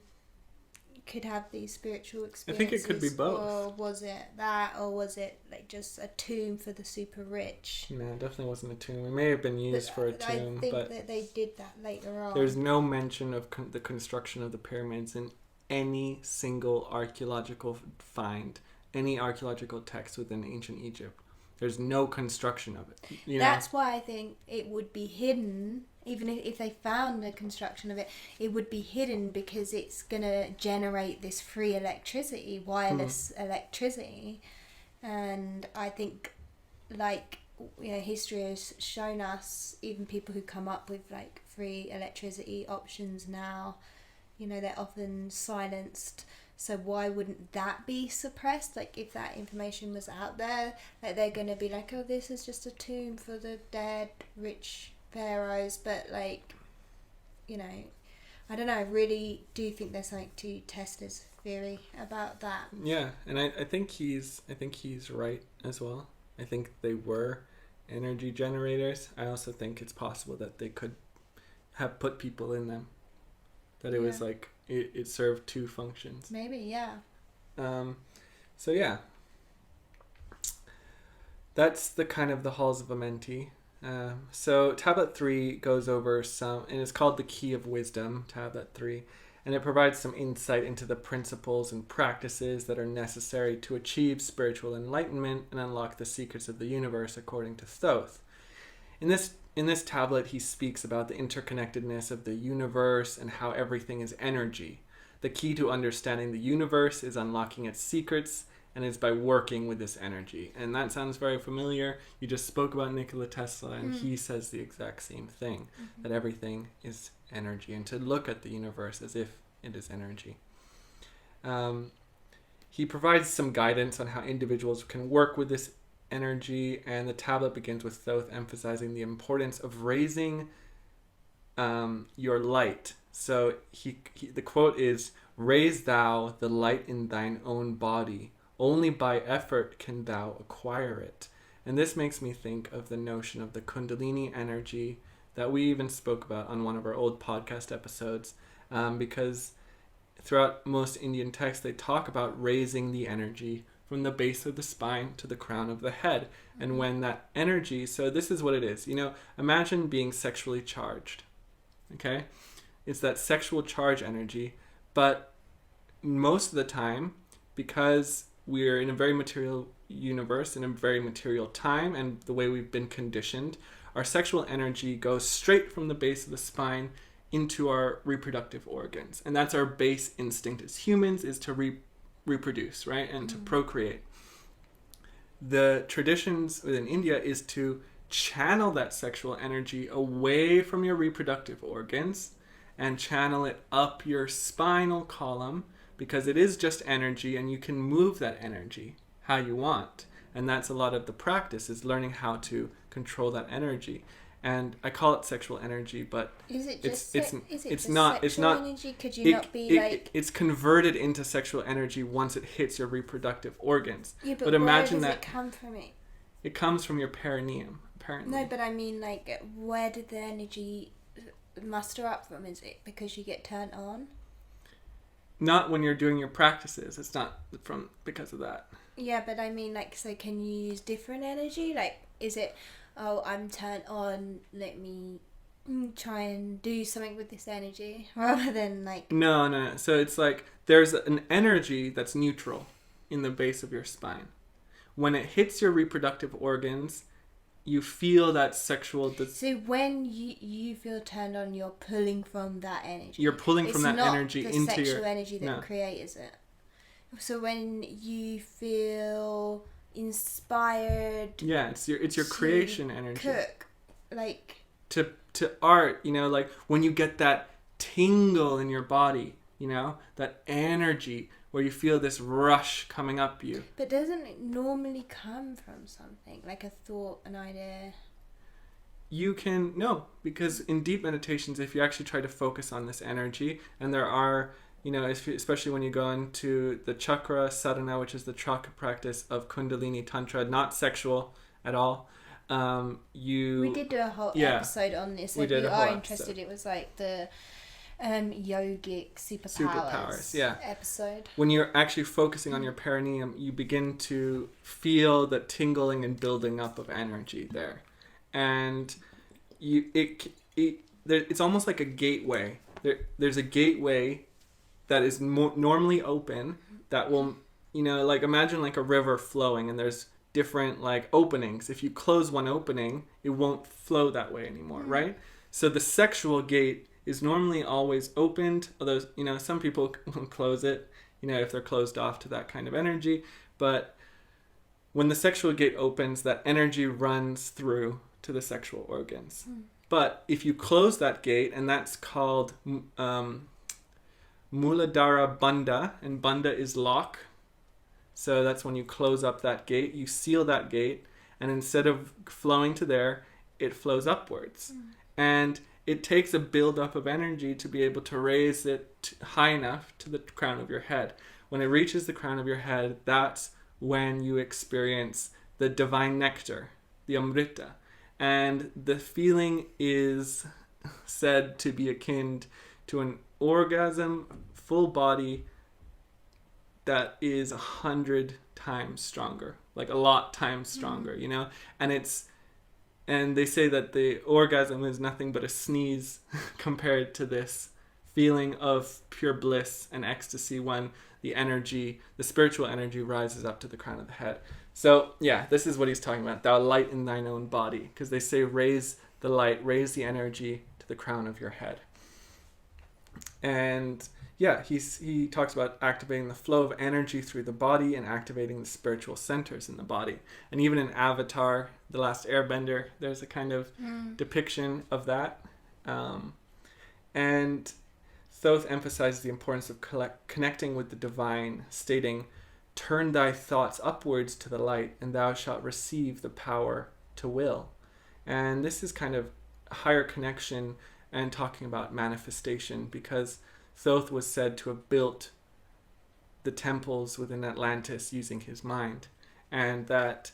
could have these spiritual I experiences? think it could be both. Or was it that, or was it like just a tomb for the super rich? No, it definitely wasn't a tomb. It may have been used for a tomb, I think but that they did that later on. there's no mention of the construction of the pyramids in any single archaeological find, any archaeological text within ancient Egypt. There's no construction of it. You know? That's why I think it would be hidden. Even if they found the construction of it, it would be hidden because it's going to generate this free electricity, wireless electricity. And I think, like, you know, history has shown us, even people who come up with, like, free electricity options now, you know, they're often silenced. So why wouldn't that be suppressed? Like, if that information was out there, like, they're going to be like, oh, this is just a tomb for the dead rich pharaohs. But, like, you know, I don't know, I really do think there's something to Tesla's theory about that. Yeah, and I think he's right as well. I think they were energy generators. I also think it's possible that they could have put people in them. That it was like it served two functions. Maybe, yeah. So yeah, that's the kind of the halls of Amenti. So tablet 3 goes over some, and it's called the Key of Wisdom, tablet 3, and it provides some insight into the principles and practices that are necessary to achieve spiritual enlightenment and unlock the secrets of the universe according to Thoth. In this tablet, he speaks about the interconnectedness of the universe and how everything is energy. The key to understanding the universe is unlocking its secrets, and is by working with this energy. And that sounds very familiar. You just spoke about Nikola Tesla, and he says the exact same thing, that everything is energy, and to look at the universe as if it is energy. He provides some guidance on how individuals can work with this energy, and the tablet begins with Thoth emphasizing the importance of raising your light. So the quote is, "Raise thou the light in thine own body. Only by effort can thou acquire it." And this makes me think of the notion of the Kundalini energy that we even spoke about on one of our old podcast episodes, because throughout most Indian texts they talk about raising the energy from the base of the spine to the crown of the head. And when that energy, so this is what it is, you know, imagine being sexually charged, okay? It's that sexual charge energy, but most of the time, because we're in a very material universe, in a very material time, and the way we've been conditioned, our sexual energy goes straight from the base of the spine into our reproductive organs. And that's our base instinct as humans, is to reproduce, right? And to procreate. The traditions within India is to channel that sexual energy away from your reproductive organs and channel it up your spinal column, because it is just energy and you can move that energy how you want. And that's a lot of the practice, is learning how to control that energy. And I call it sexual energy, but Is it just it's not energy? Could you not be like... It's converted into sexual energy once it hits your reproductive organs. Yeah, but imagine where does that it come from? it comes from your perineum, apparently. No, but I mean, like, where did the energy muster up from? Is it because you get turned on? Not when you're doing your practices. It's not because of that. Yeah, but I mean, like, so can you use different energy? Like, is it, oh, I'm turned on, let me try and do something with this energy, rather than like... No. So it's like there's an energy that's neutral in the base of your spine. when it hits your reproductive organs, you feel that sexual... So when you feel turned on, you're pulling from that energy. You're pulling from that energy into your... It's not the sexual energy that creates it. So when you feel inspired... Yeah, it's your creation energy. Cook, like... To art, you know, like when you get that tingle in your body, you know, that energy where you feel this rush coming up you. But doesn't it normally come from something, like a thought, an idea? You can, no, because in deep meditations, if you actually try to focus on this energy, and there are, you know, especially when you go into the chakra sadhana, which is the chakra practice of Kundalini Tantra, not sexual at all. We did do a whole episode on this. If you are interested, it was like the yogic superpowers episode. When you're actually focusing on your perineum, you begin to feel the tingling and building up of energy there, and it's almost like a gateway. There's a gateway that is normally open that will, you know, like imagine like a river flowing, and there's different like openings. If you close one opening, it won't flow that way anymore, right? So the sexual gate is normally always opened, although, you know, some people will close it, you know, if they're closed off to that kind of energy. But when the sexual gate opens, that energy runs through to the sexual organs. But if you close that gate, and that's called Muladhara Bandha, and Bandha is lock. So that's when you close up that gate, you seal that gate, and instead of flowing to there, it flows upwards. And it takes a buildup of energy to be able to raise it high enough to the crown of your head. When it reaches the crown of your head, that's when you experience the divine nectar, the Amrita. And the feeling is said to be akin to an orgasm, full body, that is 100 times stronger, like a lot times stronger, you know? And they say that the orgasm is nothing but a sneeze compared to this feeling of pure bliss and ecstasy when the energy, the spiritual energy, rises up to the crown of the head. So yeah, this is what he's talking about. Thou light in thine own body, because they say raise the light, raise the energy to the crown of your head. And yeah, he talks about activating the flow of energy through the body and activating the spiritual centers in the body. And even in Avatar, The Last Airbender, there's a kind of depiction of that. And Thoth emphasizes the importance of connecting with the divine, stating, "Turn thy thoughts upwards to the light, and thou shalt receive the power to will." And this is kind of a higher connection and talking about manifestation, because Thoth was said to have built the temples within Atlantis using his mind, and that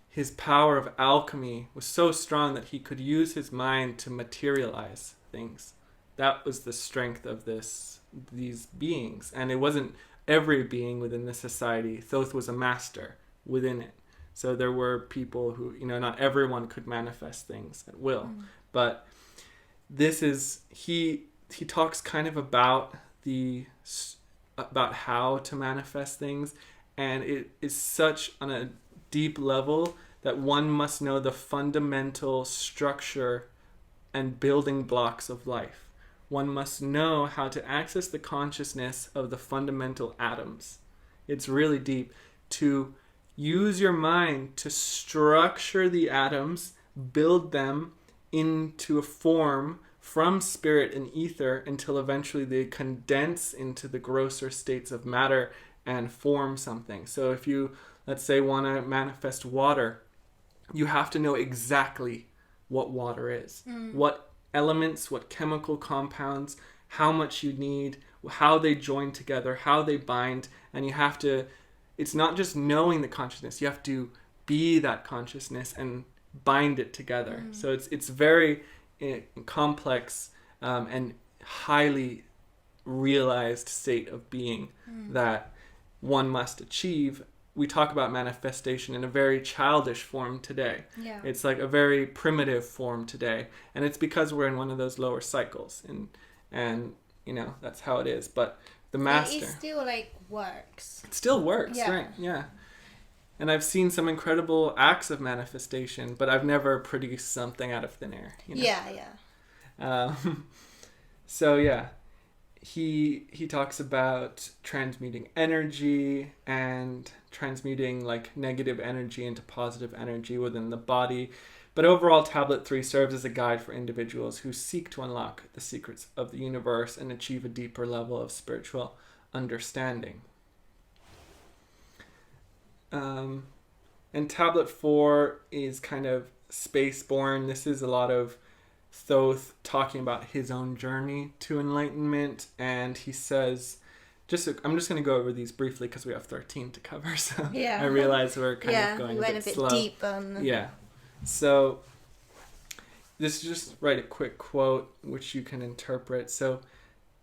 his power of alchemy was so strong that he could use his mind to materialize things. That was the strength of these beings, and it wasn't every being within this society. Thoth was a master within it. So there were people who, you know, not everyone could manifest things at will, but this is, he talks kind of about how to manifest things, and it is such on a deep level that one must know the fundamental structure and building blocks of life. One must know how to access the consciousness of the fundamental atoms. It's really deep. To use your mind to structure the atoms, build them into a form from spirit and ether until eventually they condense into the grosser states of matter and form something. So if you, let's say, want to manifest water, you have to know exactly what water is, what elements, what chemical compounds, how much you need, how they join together, how they bind, and you have to, it's not just knowing the consciousness, you have to be that consciousness and bind it together. So it's very complex and highly realized state of being that one must achieve. We talk about manifestation in a very childish form today. Yeah. It's like a very primitive form today, and it's because we're in one of those lower cycles, and you know, that's how it is. But the master, it still like works. It still works, right? Yeah. And I've seen some incredible acts of manifestation, but I've never produced something out of thin air. You know? Yeah. So yeah, he talks about transmuting energy and transmuting like negative energy into positive energy within the body. But overall, Tablet 3 serves as a guide for individuals who seek to unlock the secrets of the universe and achieve a deeper level of spiritual understanding. And Tablet 4 is kind of space-born. This is a lot of Thoth talking about his own journey to enlightenment, and he says, I'm just going to go over these briefly because we have 13 to cover, so Yeah. I realize we're kind of going we a went bit a bit slow. deep on. Yeah. So this is just write a quick quote which you can interpret. So,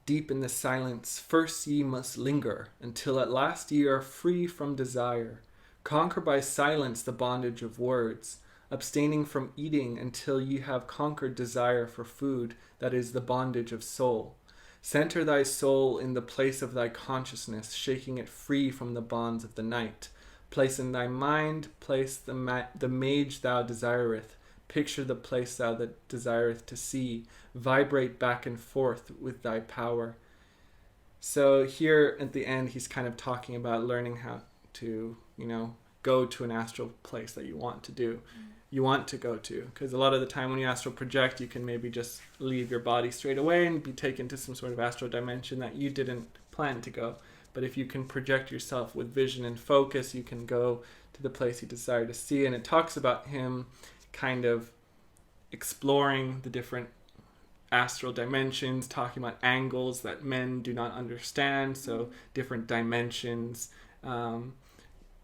deep in the silence, first ye must linger until at last ye are free from desire. Conquer by silence the bondage of words, abstaining from eating until ye have conquered desire for food, that is the bondage of soul. Center thy soul in the place of thy consciousness, shaking it free from the bonds of the night. Place in thy mind, place the mage thou desireth. Picture the place thou that desireth to see. Vibrate back and forth with thy power. So here at the end, he's kind of talking about learning how to, go to an astral place that you want to go to. Because a lot of the time when you astral project, you can maybe just leave your body straight away and be taken to some sort of astral dimension that you didn't plan to go. But if you can project yourself with vision and focus, you can go to the place you desire to see. And it talks about him kind of exploring the different astral dimensions, talking about angles that men do not understand, so different dimensions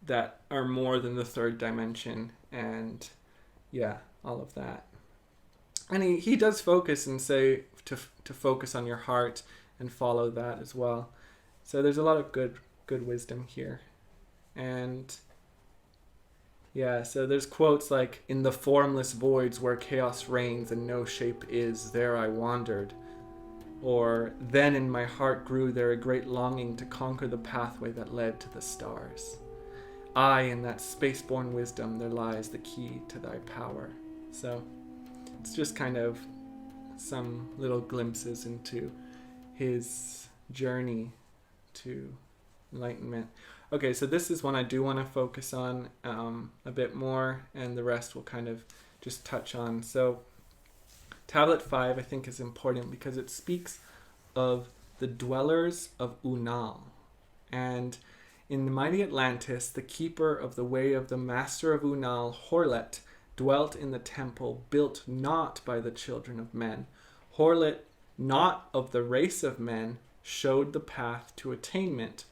that are more than the third dimension, and yeah, all of that. And he does focus and say to focus on your heart and follow that as well. So there's a lot of good wisdom here. And yeah, so there's quotes like, in the formless voids where chaos reigns and no shape is, there I wandered. Or, then in my heart grew there a great longing to conquer the pathway that led to the stars. Aye, in that space-born wisdom there lies the key to thy power. So it's just kind of some little glimpses into his journey to enlightenment. Okay, so this is one I do want to focus on a bit more, and the rest we'll kind of just touch on. So Tablet 5 I think is important because it speaks of the dwellers of Unal. And in the mighty Atlantis, the keeper of the way of the master of Unal, Horlet, dwelt in the temple built not by the children of men. Horlet, not of the race of men, showed the path to attainment.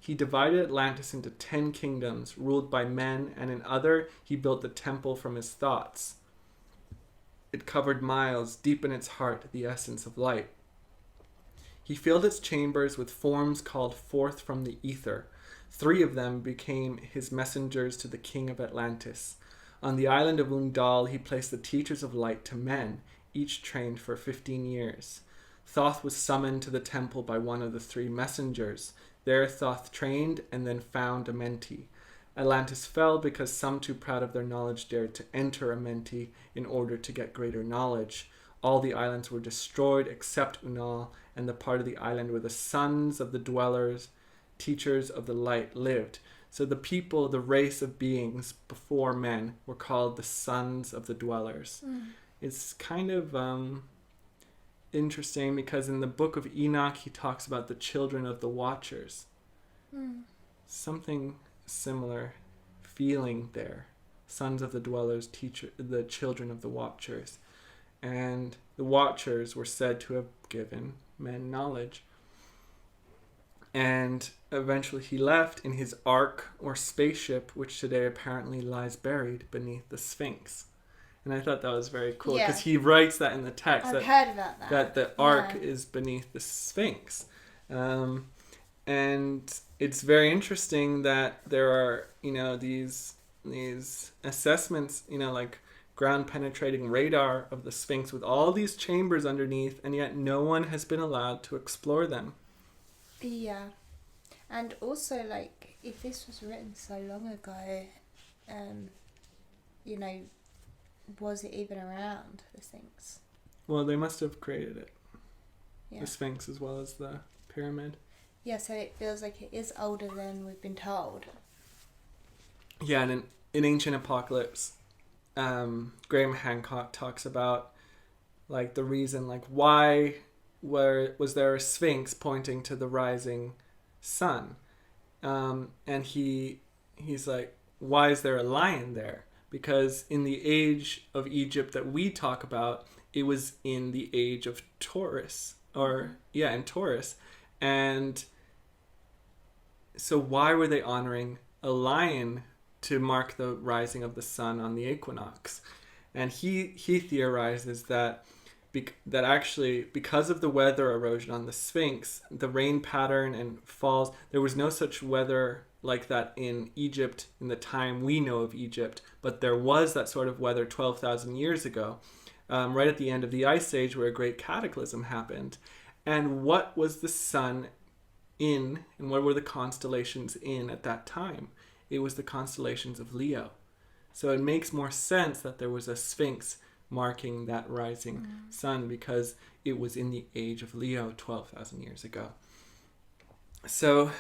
He divided Atlantis into 10 kingdoms, ruled by men, and in other he built the temple from his thoughts. It covered miles, deep in its heart, the essence of light. He filled its chambers with forms called forth from the ether. 3 of them became his messengers to the king of Atlantis. On the island of Undal, he placed the teachers of light to men, each trained for 15 years. Thoth was summoned to the temple by one of the 3 messengers. There Thoth trained and then found Amenti. Atlantis fell because some too proud of their knowledge dared to enter Amenti in order to get greater knowledge. All the islands were destroyed except Unal, and the part of the island where the sons of the dwellers, teachers of the light, lived. So the people, the race of beings before men, were called the sons of the dwellers. It's kind of interesting because in the book of Enoch he talks about the children of the watchers. Something similar feeling there. Sons of the dwellers, the children of the watchers. And the watchers were said to have given men knowledge. And eventually he left in his ark or spaceship, which today apparently lies buried beneath the Sphinx. And I thought that was very cool because he writes that in the text. I've heard about that. That the ark is beneath the Sphinx. And it's very interesting that there are, these assessments, like ground penetrating radar of the Sphinx with all these chambers underneath, and yet no one has been allowed to explore them. Yeah. And also, if this was written so long ago, you know, was it even around, the Sphinx? Well, they must have created it. Yeah. The Sphinx as well as the pyramid. Yeah, so it feels like it is older than we've been told. Yeah, and in Ancient Apocalypse, Graham Hancock talks about like the reason, like why was there a Sphinx pointing to the rising sun, and he's like, why is there a lion there? Because in the age of Egypt that we talk about, it was in the age of Taurus, in Taurus, and so why were they honoring a lion to mark the rising of the sun on the equinox? And he theorizes that that actually, because of the weather erosion on the Sphinx, the rain pattern and falls, there was no such weather like that in Egypt in the time we know of Egypt, but there was that sort of weather 12,000 years ago, right at the end of the Ice Age, where a great cataclysm happened. And what was the sun in, and what were the constellations in at that time? It was the constellations of Leo. So it makes more sense that there was a Sphinx marking that rising sun, because it was in the age of Leo 12,000 years ago. So,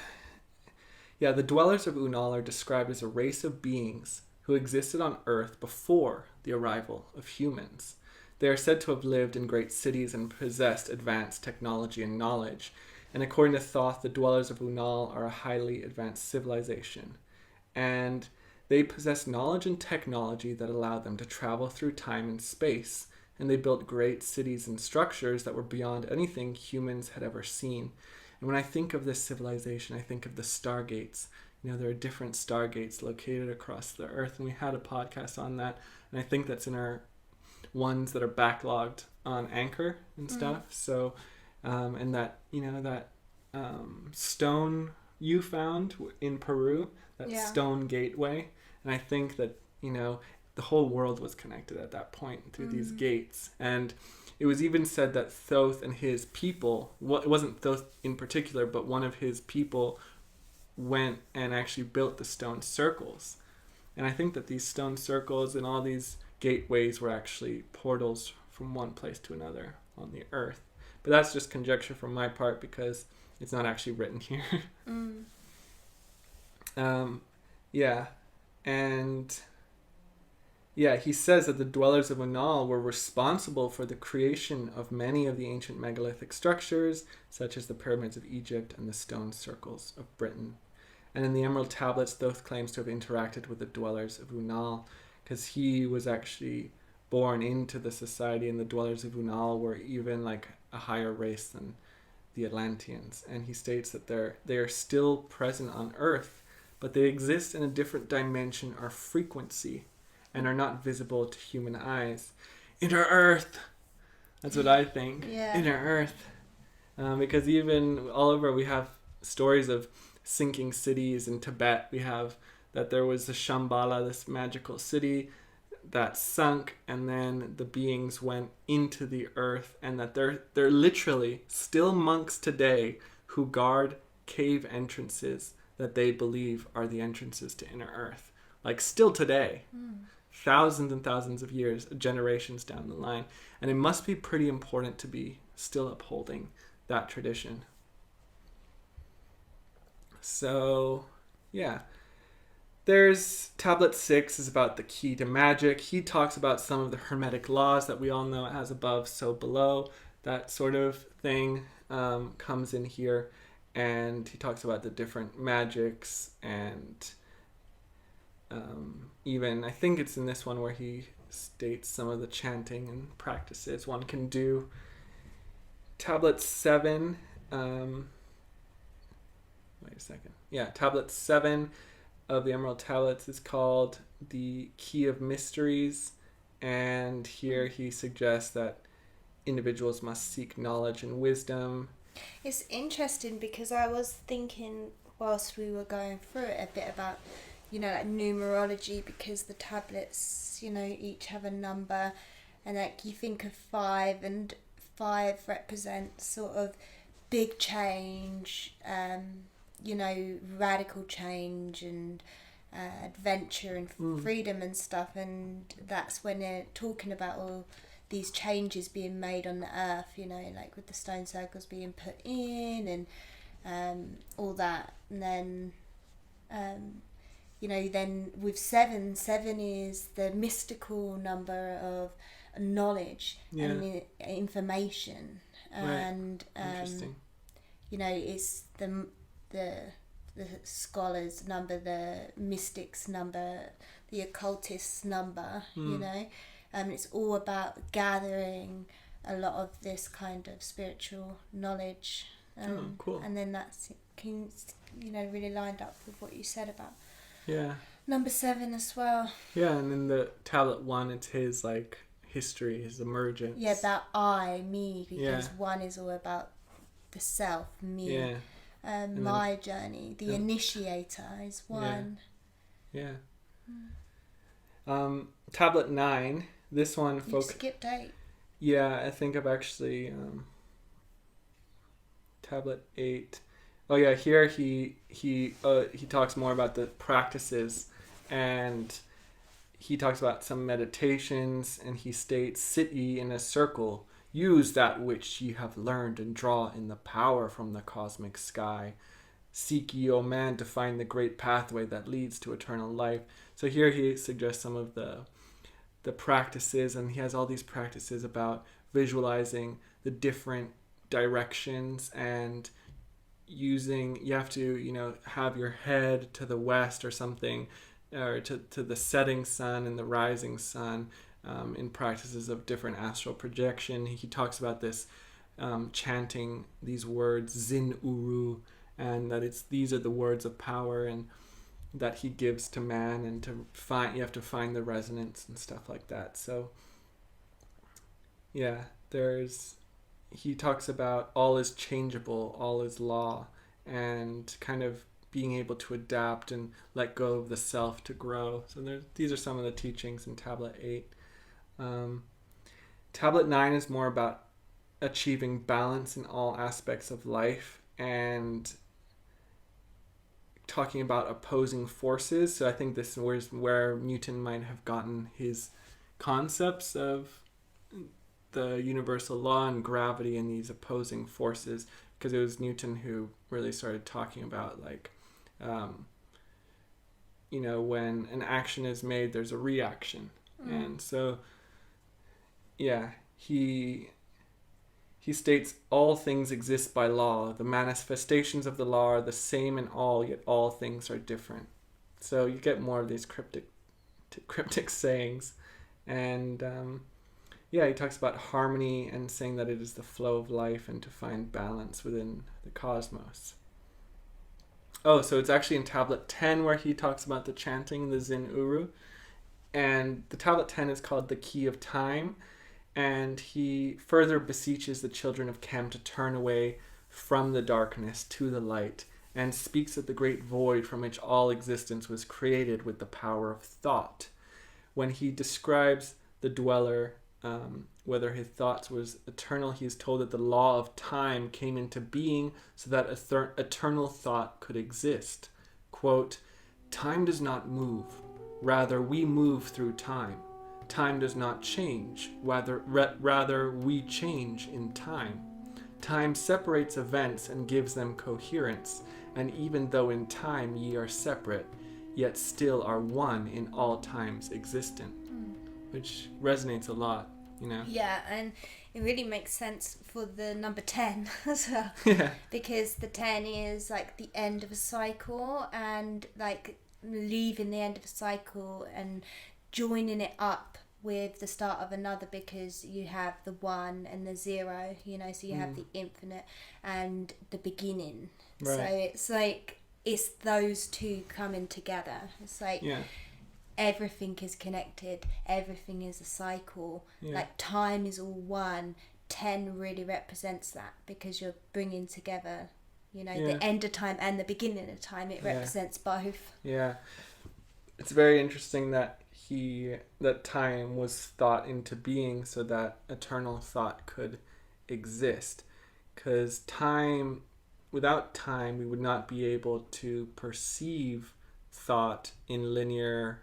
yeah, the dwellers of Unal are described as a race of beings who existed on Earth before the arrival of humans. They are said to have lived in great cities and possessed advanced technology and knowledge. And according to Thoth, the dwellers of Unal are a highly advanced civilization. And they possess knowledge and technology that allowed them to travel through time and space, and they built great cities and structures that were beyond anything humans had ever seen. And when I think of this civilization, I think of the stargates. You know, there are different stargates located across the earth, and we had a podcast on that, and I think that's in our ones that are backlogged on Anchor and stuff. So, and that, you know, that stone you found in Peru, that stone gateway. And I think that, you know, the whole world was connected at that point through these gates. And it was even said that Thoth and his people, well, it wasn't Thoth in particular, but one of his people went and actually built the stone circles. And I think that these stone circles and all these gateways were actually portals from one place to another on the earth. But that's just conjecture from my part, because it's not actually written here. Yeah. And yeah, he says that the dwellers of Unal were responsible for the creation of many of the ancient megalithic structures, such as the pyramids of Egypt and the stone circles of Britain. And in the Emerald Tablets, Thoth claims to have interacted with the dwellers of Unal, because he was actually born into the society, and the dwellers of Unal were even like a higher race than the Atlanteans. And he states that they are still present on Earth, but they exist in a different dimension or frequency and are not visible to human eyes. Inner Earth! That's what I think. Yeah. Inner Earth. Because even all over we have stories of sinking cities in Tibet. We have that there was the Shambhala, this magical city that sunk, and then the beings went into the earth, and that they're literally still monks today who guard cave entrances that they believe are the entrances to inner earth. Like still today, thousands and thousands of years, generations down the line. And it must be pretty important to be still upholding that tradition. So, yeah. There's Tablet 6 is about the key to magic. He talks about some of the hermetic laws that we all know, as above, so below. That sort of thing comes in here. And he talks about the different magics, and even, I think it's in this one where he states some of the chanting and practices one can do. Tablet 7, wait a second. Yeah, Tablet 7 of the Emerald Tablets is called the Key of Mysteries, and here he suggests that individuals must seek knowledge and wisdom. It's interesting because I was thinking whilst we were going through it a bit about, you know, like numerology, because the tablets, you know, each have a number, and like you think of 5, and 5 represents sort of big change, you know, radical change, and adventure and freedom and stuff, and that's when they're talking about all these changes being made on the earth, you know, like with the stone circles being put in and all that. And then you know, then with seven is the mystical number of knowledge and information, and Interesting. you know, it's the scholars number, the mystics number, the occultists number, you know, it's all about gathering a lot of this kind of spiritual knowledge, cool. and then that's, you know, really lined up with what you said about Yeah. number 7 as well. Yeah, and in the tablet 1, it's his like history, his emergence. Yeah, about I, me, because 1 is all about the self, me. Yeah. My journey, the initiator is 1. Yeah. Tablet 9. This one, You skipped 8. Yeah, I think I've actually tablet 8. Oh yeah, here he talks more about the practices, and he talks about some meditations, and he states, "Sit ye in a circle, use that which ye have learned, and draw in the power from the cosmic sky. Seek ye, O man, to find the great pathway that leads to eternal life." So here he suggests some of the practices, and he has all these practices about visualizing the different directions, and you have to, you know, have your head to the west or something, or to the setting sun and the rising sun, in practices of different astral projection. He talks about this, chanting these words, Zin Uru, and that these are the words of power, and that he gives to man, and you have to find the resonance and stuff like that. So yeah, he talks about all is changeable, all is law, and kind of being able to adapt and let go of the self to grow. So these are some of the teachings in Tablet 8. Tablet 9 is more about achieving balance in all aspects of life, and talking about opposing forces. So I think this is where Newton might have gotten his concepts of the universal law and gravity and these opposing forces, because it was Newton who really started talking about, like, you know, when an action is made, there's a reaction. And so yeah, he states, all things exist by law. The manifestations of the law are the same in all, yet all things are different. So you get more of these cryptic sayings. And yeah, he talks about harmony and saying that it is the flow of life and to find balance within the cosmos. Oh, so it's actually in Tablet 10 where he talks about the chanting, the Zin Uru. And the Tablet 10 is called the Key of Time. And he further beseeches the children of Chem to turn away from the darkness to the light, and speaks of the great void from which all existence was created with the power of thought. When he describes the dweller, whether his thoughts was eternal, he is told that the law of time came into being so that eternal thought could exist. Quote, "Time does not move, rather we move through time. Time does not change, rather we change in time. Time separates events and gives them coherence, and even though in time ye are separate, yet still are one in all times existent." Which resonates a lot, you know? Yeah, and it really makes sense for the number 10 as well. Yeah. Because the 10 is like the end of a cycle, and like leaving the end of a cycle and joining it up with the start of another, because you have the 1 and the 0, you know, so you have the infinite and the beginning. Right. So it's like, it's those two coming together. It's like, Yeah. everything is connected, everything is a cycle. Yeah. Like time is all one. 10 really represents that, because you're bringing together, you know, Yeah. the end of time and the beginning of time. It Yeah. represents both. Yeah. It's very interesting that that time was thought into being so that eternal thought could exist. Because without time, we would not be able to perceive thought in linear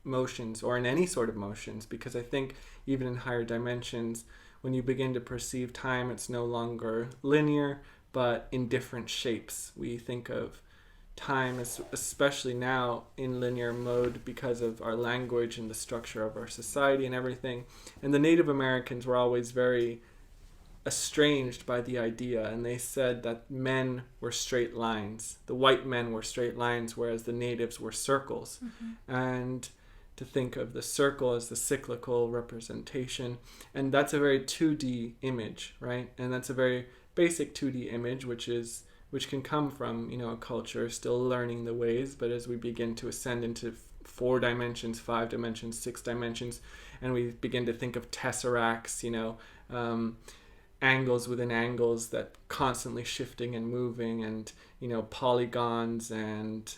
motions or in any sort of motions, because I think even in higher dimensions, when you begin to perceive time, it's no longer linear, but in different shapes. We think of time, especially now, in linear mode because of our language and the structure of our society and everything. And the Native Americans were always very estranged by the idea, and they said that men were straight lines. The white men were straight lines, whereas the natives were circles. And to think of the circle as the cyclical representation, and that's a very 2D image, right? And that's a very basic 2D image, which can come from, you know, a culture still learning the ways, but as we begin to ascend into 4 dimensions, 5 dimensions, 6 dimensions, and we begin to think of tesseracts, you know, angles within angles that constantly shifting and moving, and, you know, polygons and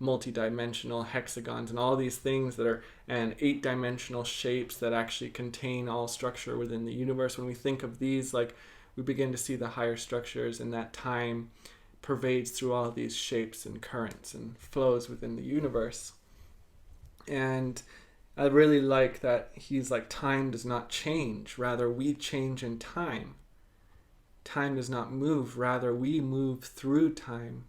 multi-dimensional hexagons and all these things that are, and 8-dimensional shapes that actually contain all structure within the universe. When we think of these, like, we begin to see the higher structures, and that time pervades through all these shapes and currents and flows within the universe. And I really like that he's like, time does not change, rather we change in time. Time does not move, rather we move through time.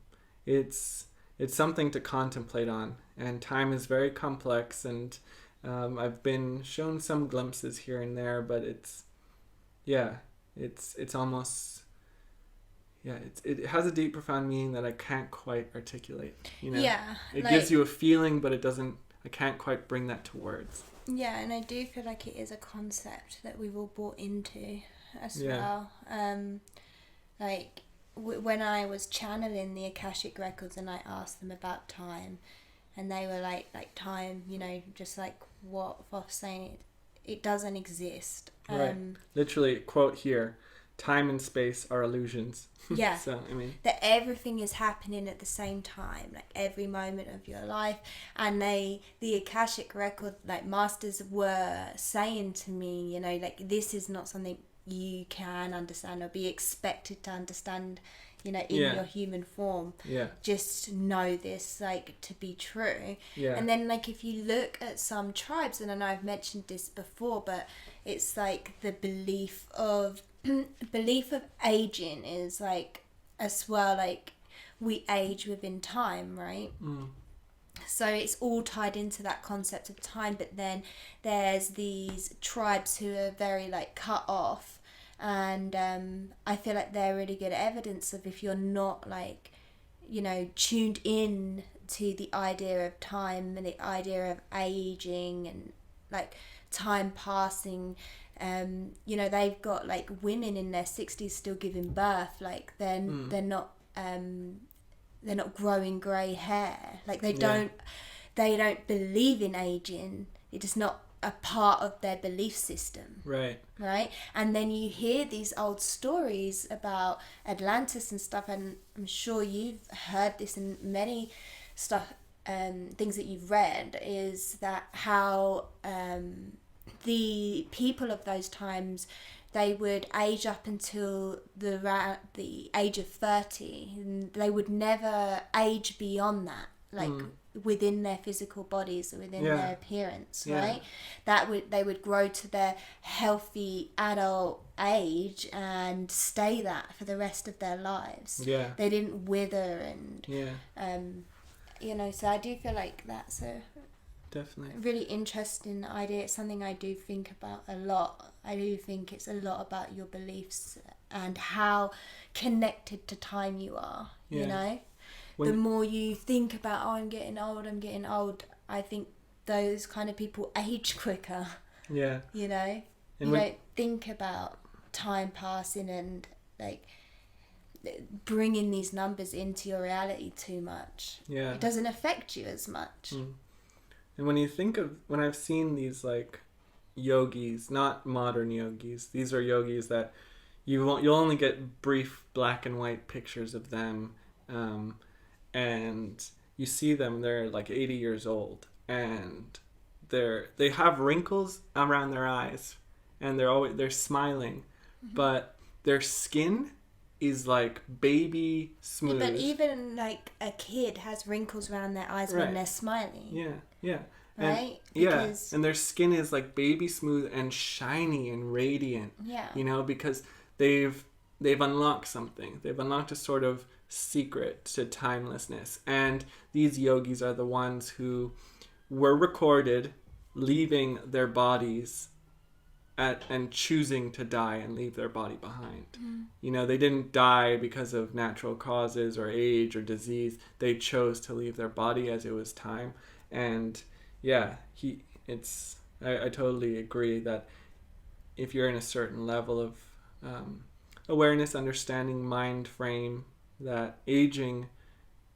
It's something to contemplate on, and time is very complex, and I've been shown some glimpses here and there, but it's almost, it has a deep, profound meaning that I can't quite articulate, you know? Yeah. It gives you a feeling, but I can't quite bring that to words. Yeah, and I do feel like it is a concept that we've all bought into as well. When I was channeling the Akashic Records and I asked them about time, and they were like time, you know, just like what Thoth's saying, it doesn't exist. Right. Literally, quote here, time and space are illusions. Yeah. So, I mean, that everything is happening at the same time, like every moment of your life. And the Akashic Record, like, masters were saying to me, you know, like, this is not something you can understand or be expected to understand, you know, in your human form. Yeah. Just know this, like, to be true. Yeah. And then, like, if you look at some tribes, and I know I've mentioned this before, but it's like the belief of aging is like, as well, like, we age within time, right? So it's all tied into that concept of time. But then there's these tribes who are very, like, cut off, and I feel like they're really good evidence of, if you're not, like, you know, tuned in to the idea of time and the idea of aging and, like, time passing. You know, they've got, like, women in their 60s still giving birth, like, then they're not growing grey hair, like, they don't believe in aging. It is not a part of their belief system, right? And then you hear these old stories about Atlantis and stuff, and I'm sure you've heard this in many stuff, things that you've read, is that how the people of those times, they would age up until the age of 30, and they would never age beyond that, like, within their physical bodies or within their appearance, right? They would grow to their healthy adult age and stay that for the rest of their lives. They didn't wither, and you know, so I do feel like that's a definitely really interesting idea. It's something I do think about a lot. I do think it's a lot about your beliefs and how connected to time you are, you know? The more you think about, I'm getting old, I think those kind of people age quicker. You know? And you don't think about time passing and, like, bringing these numbers into your reality too much. It doesn't affect you as much. And when you think of, when I've seen these, like, yogis, not modern yogis, these are yogis that you'll only get brief black and white pictures of them, and you see them, they're like 80 years old, and they have wrinkles around their eyes, and they're smiling, but their skin is like baby smooth. But even like a kid has wrinkles around their eyes Right. when they're smiling. Yeah. Right? And their skin is like baby smooth and shiny and radiant. Yeah. You know, because they've unlocked something. They've unlocked a sort of secret to timelessness. And these yogis are the ones who were recorded leaving their bodies and choosing to die and leave their body behind. You know, they didn't die because of natural causes or age or disease. They chose to leave their body as it was time. And yeah, I totally agree that if you're in a certain level of awareness, understanding, mind frame, that aging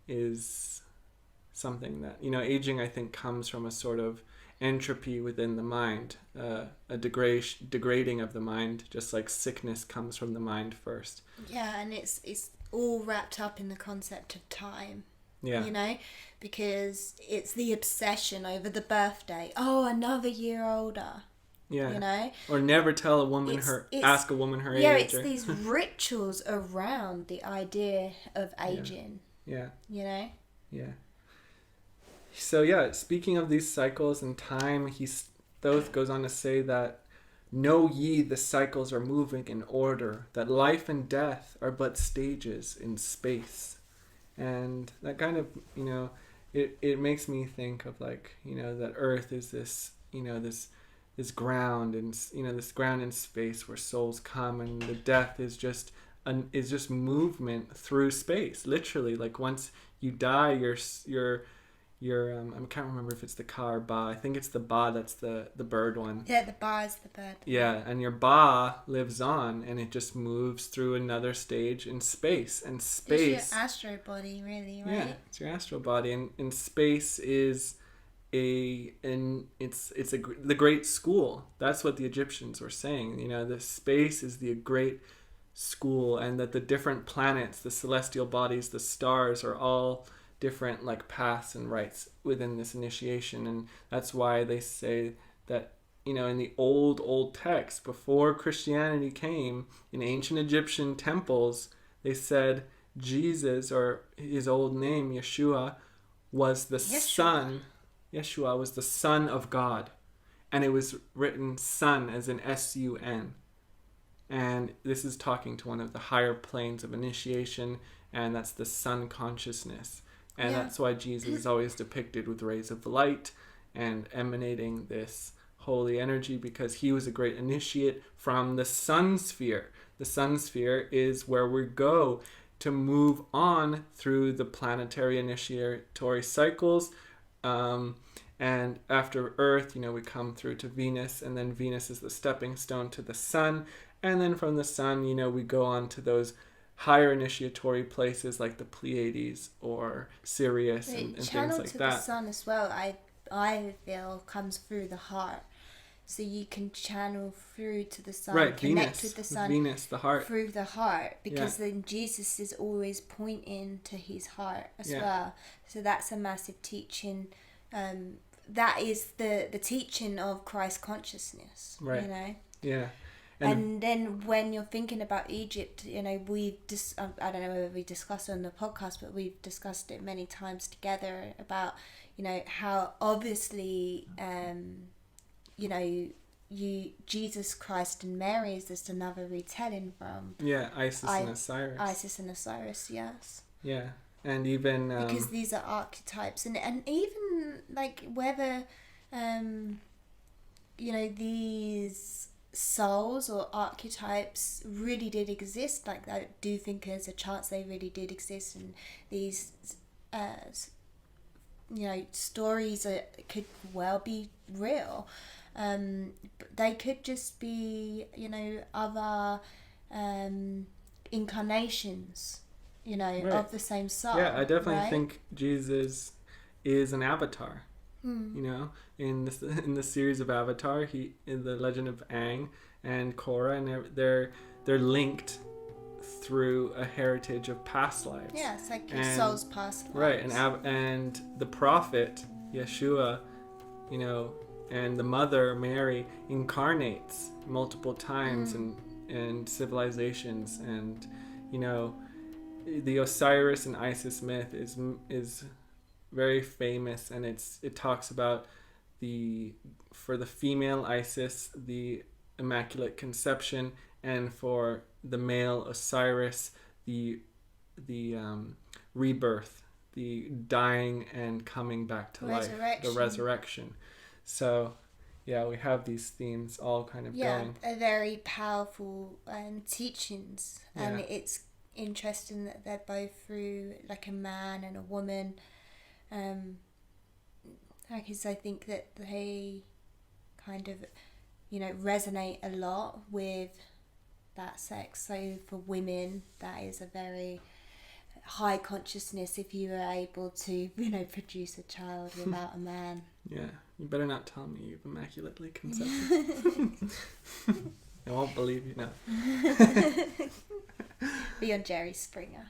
is something that, you know, aging I think comes from a sort of entropy within the mind, a degrading of the mind, just like sickness comes from the mind first. Yeah, and it's all wrapped up in the concept of time. Yeah. You know, because it's the obsession over the birthday. Oh, another year older. Yeah. You know? Or never tell a woman ask a woman her age. Yeah, it's these rituals around the idea of aging. Yeah. You know? Yeah. So yeah, speaking of these cycles and time, Thoth goes on to say that know ye the cycles are moving in order, that life and death are but stages in space. And that kind of, you know, it makes me think of like, you know, that Earth is this, you know, this ground, and you know, this ground in space where souls come, and the death is just movement through space, literally. Like once you die, you're I can't remember if it's the ka or ba. I think it's the ba, that's the bird one. Yeah, the ba is the bird. Yeah, and your ba lives on, and it just moves through another stage in space. And space, it's your astro body, really, right? yeah, it's your astral body, and space is the great school. That's what the Egyptians were saying. You know, the space is the great school, and that the different planets, the celestial bodies, the stars are all different like paths and rites within this initiation. And that's why they say that, you know, in the old text before Christianity came, in ancient Egyptian temples, they said Jesus, or his old name Yeshua, was the son. Yeshua was the son of God, and it was written son as in S-U-N. And this is talking to one of the higher planes of initiation, and that's the sun consciousness. And that's why Jesus is always depicted with rays of light and emanating this holy energy, because he was a great initiate from the sun sphere. The sun sphere is where we go to move on through the planetary initiatory cycles. And after Earth, you know, we come through to Venus, and then Venus is the stepping stone to the sun. And then from the sun, you know, we go on to those higher initiatory places like the Pleiades or Sirius and things like to that. The sun as well, I feel, comes through the heart. So you can channel through to the sun, right, connect with the sun, Venus, the heart. through the heart, because then Jesus is always pointing to his heart as well. So that's a massive teaching. That is the teaching of Christ consciousness, right. You know? Yeah. And then when you're thinking about Egypt, you know, I don't know whether we discussed it on the podcast, but we've discussed it many times together about, you know, how obviously, you know, Jesus Christ and Mary is just another retelling from Isis and Osiris. Isis and Osiris, yes. Yeah, and even because these are archetypes, and even like whether, you know, these souls or archetypes really did exist. Like, I do think there's a chance they really did exist, and these you know, stories could well be real. But they could just be, you know, other incarnations, you know, of the same soul. Yeah, I definitely think Jesus is an avatar. You know, in the series of Avatar, he in the Legend of Aang and Korra, and they're linked through a heritage of past lives. Yeah, it's like your soul's past lives. Right, and the prophet Yeshua, you know, and the mother Mary incarnates multiple times and civilizations, and you know, the Osiris and Isis myth is very famous, and it talks about for the female Isis, the Immaculate Conception, and for the male Osiris, the rebirth, the dying and coming back to life, the resurrection. So yeah, we have these themes all kind of going. Yeah, very powerful teachings, and it's interesting that they're both through like a man and a woman, because I think that they kind of, you know, resonate a lot with that sex. So for women, that is a very high consciousness if you are able to, you know, produce a child without a man. Yeah, you better not tell me you've immaculately conceived. I won't believe you now. Be on Jerry Springer.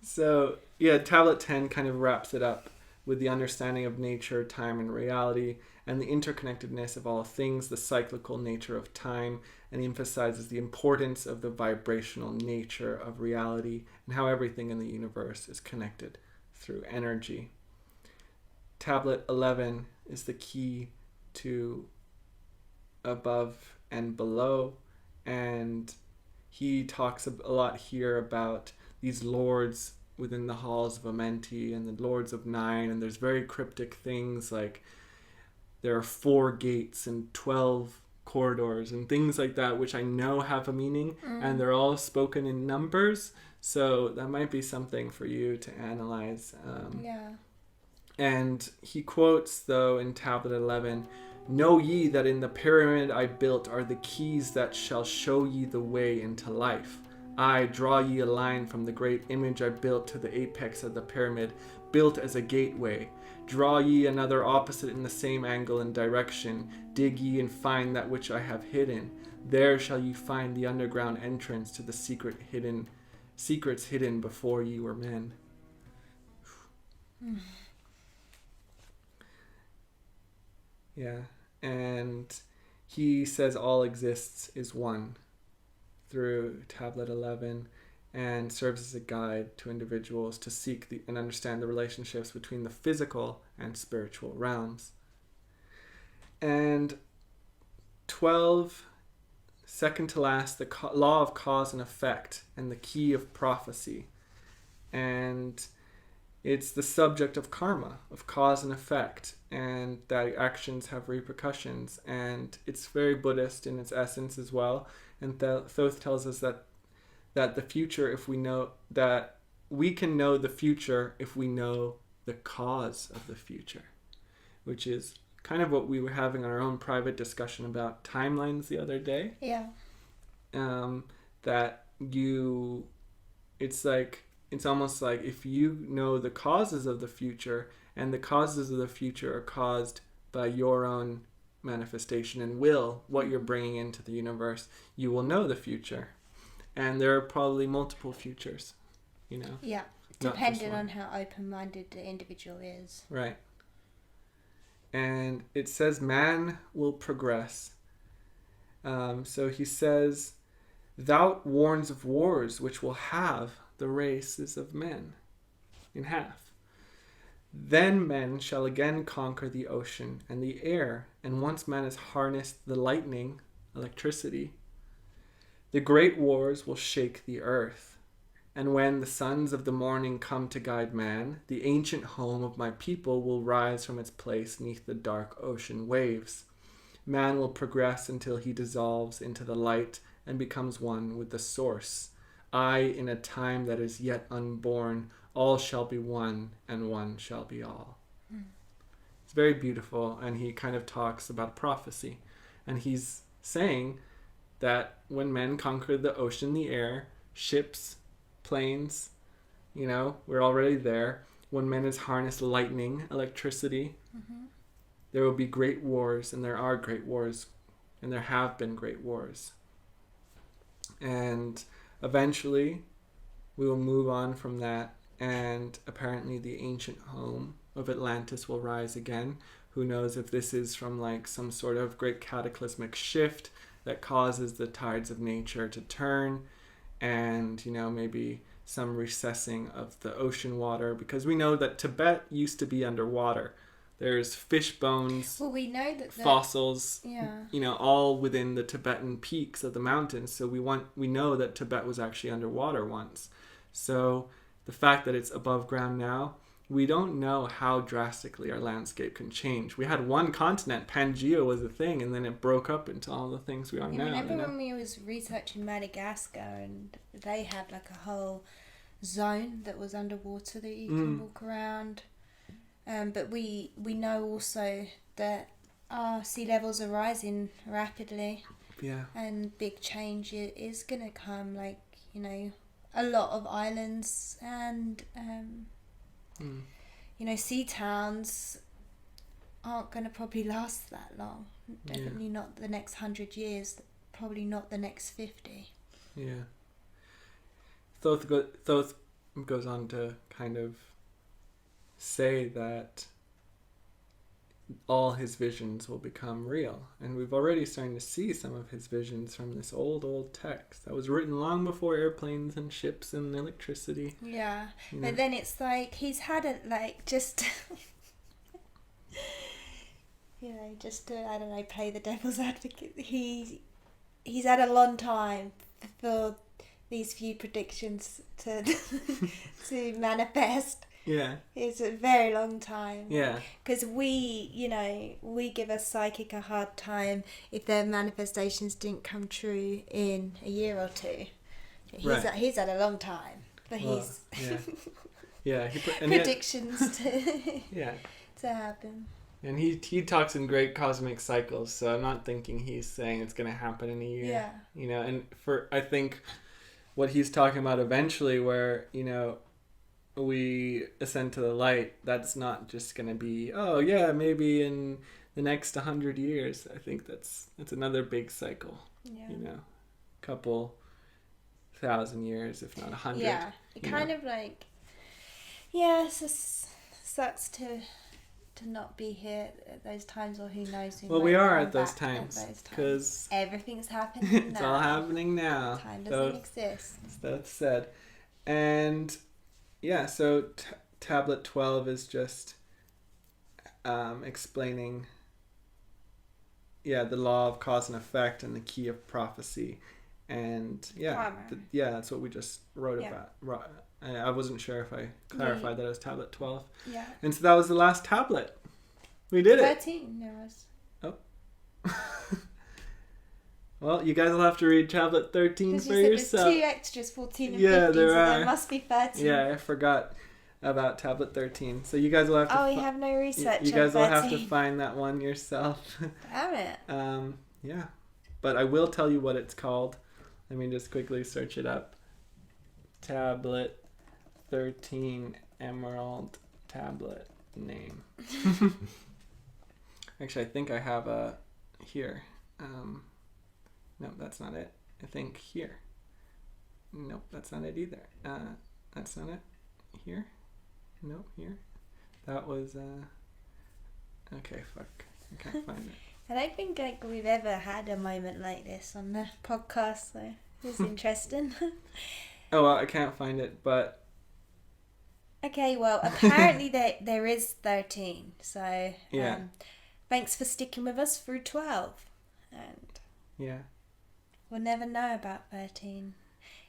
So yeah, Tablet 10 kind of wraps it up with the understanding of nature, time, and reality, and the interconnectedness of all things, the cyclical nature of time, and emphasizes the importance of the vibrational nature of reality and how everything in the universe is connected through energy. Tablet 11 is the key to above and below, and he talks a lot here about these lords within the halls of Amenti and the lords of Nine, and there's very cryptic things like there are 4 gates and 12 corridors and things like that, which I know have a meaning, and they're all spoken in numbers, so that might be something for you to analyze. And he quotes, though, in Tablet 11, "Know ye that in the pyramid I built are the keys that shall show ye the way into life. I draw ye a line from the great image I built to the apex of the pyramid, built as a gateway. Draw ye another opposite in the same angle and direction. Dig ye and find that which I have hidden. There shall ye find the underground entrance to the secrets hidden before ye were men." Yeah, and he says all exists is one through Tablet 11, and serves as a guide to individuals to seek and understand the relationships between the physical and spiritual realms. And 12, second to last, the law of cause and effect and the key of prophecy. And it's the subject of karma, of cause and effect, and that actions have repercussions. And it's very Buddhist in its essence as well. And Thoth tells us that the future, if we know that we can know the future if we know the cause of the future, which is kind of what we were having our own private discussion about timelines the other day. Yeah. It's almost like if you know the causes of the future, and the causes of the future are caused by your own manifestation and will, what you're bringing into the universe, you will know the future. And there are probably multiple futures, you know. Yeah, depending on how open-minded the individual is. Right. And it says man will progress. So he says, "Thou warns of wars which will have the races of men in half. Then men shall again conquer the ocean and the air, and once man has harnessed the lightning, electricity, the great wars will shake the earth. And when the sons of the morning come to guide man, the ancient home of my people will rise from its place neath the dark ocean waves. Man will progress until he dissolves into the light and becomes one with the source. I, in a time that is yet unborn, all shall be one, and one shall be all." It's very beautiful, and he kind of talks about prophecy. And he's saying that when men conquered the ocean, the air, ships, planes, you know, we're already there. When men has harnessed lightning, electricity, there will be great wars, and there are great wars, and there have been great wars. And eventually, we will move on from that, and apparently the ancient home of Atlantis will rise again. Who knows if this is from like some sort of great cataclysmic shift that causes the tides of nature to turn, and, maybe some recessing of the ocean water, because we know that Tibet used to be underwater. There's fish bones, Well, we know that fossils, yeah. all within the Tibetan peaks of the mountains. So we know that Tibet was actually underwater once. So the fact that it's above ground now, we don't know how drastically our landscape can change. We had one continent, Pangea was a thing, and then it broke up into all the things we are now. Remember when we was researching Madagascar, and they had like a whole zone that was underwater that you can walk around. But we know also that our sea levels are rising rapidly. Yeah. And big change is going to come, like, a lot of islands and, sea towns aren't going to probably last that long. Definitely not the next 100 years, probably not the next 50. Yeah. Thoth goes on to kind of say that all his visions will become real, and we've already starting to see some of his visions from this old text that was written long before airplanes and ships and electricity. Yeah, but then it's like he's had it, like, just just to, I don't know, play the devil's advocate. He's had a long time for these few predictions to to manifest. Yeah. It's a very long time. Yeah. Because we give a psychic a hard time if their manifestations didn't come true in a year or two. He's had a long time, but predictions to happen. And he talks in great cosmic cycles, so I'm not thinking he's saying it's going to happen in a year. Yeah. And I think what he's talking about eventually, where, we ascend to the light, that's not just going to be, maybe in the next 100 years. I think that's another big cycle. Yeah. Couple thousand years, if not 100. Yeah. It kind of like, it just sucks to not be here at those times, or who knows. We are at those times because everything's happening it's now. all happening now. Time doesn't exist. That's said. And so tablet 12 is just explaining the law of cause and effect and the key of prophecy. And that's what we just wrote about. I wasn't sure if I clarified that it was tablet 12. Yeah. And so that was the last tablet. We did 13 there was. Oh. Well, you guys will have to read tablet 13 for yourself. There's 2 extras, 14 and 15, there must be 13. Yeah, I forgot about tablet 13. So you guys will have to... we have no research You guys will on 13. have to find that one yourself. Damn it. Yeah. But I will tell you what it's called. Let me just quickly search it up. Tablet 13 Emerald Tablet name. Actually, I think I have a here. No, that's not it. I think here. Nope, that's not it either. That's not it. Here. Nope, here. That was okay, fuck. I can't find it. I don't think we've ever had a moment like this on the podcast, so it's interesting. Oh, well, I can't find it, but... Okay, well, apparently there is 13, so thanks for sticking with us through 12. And we'll never know about 13.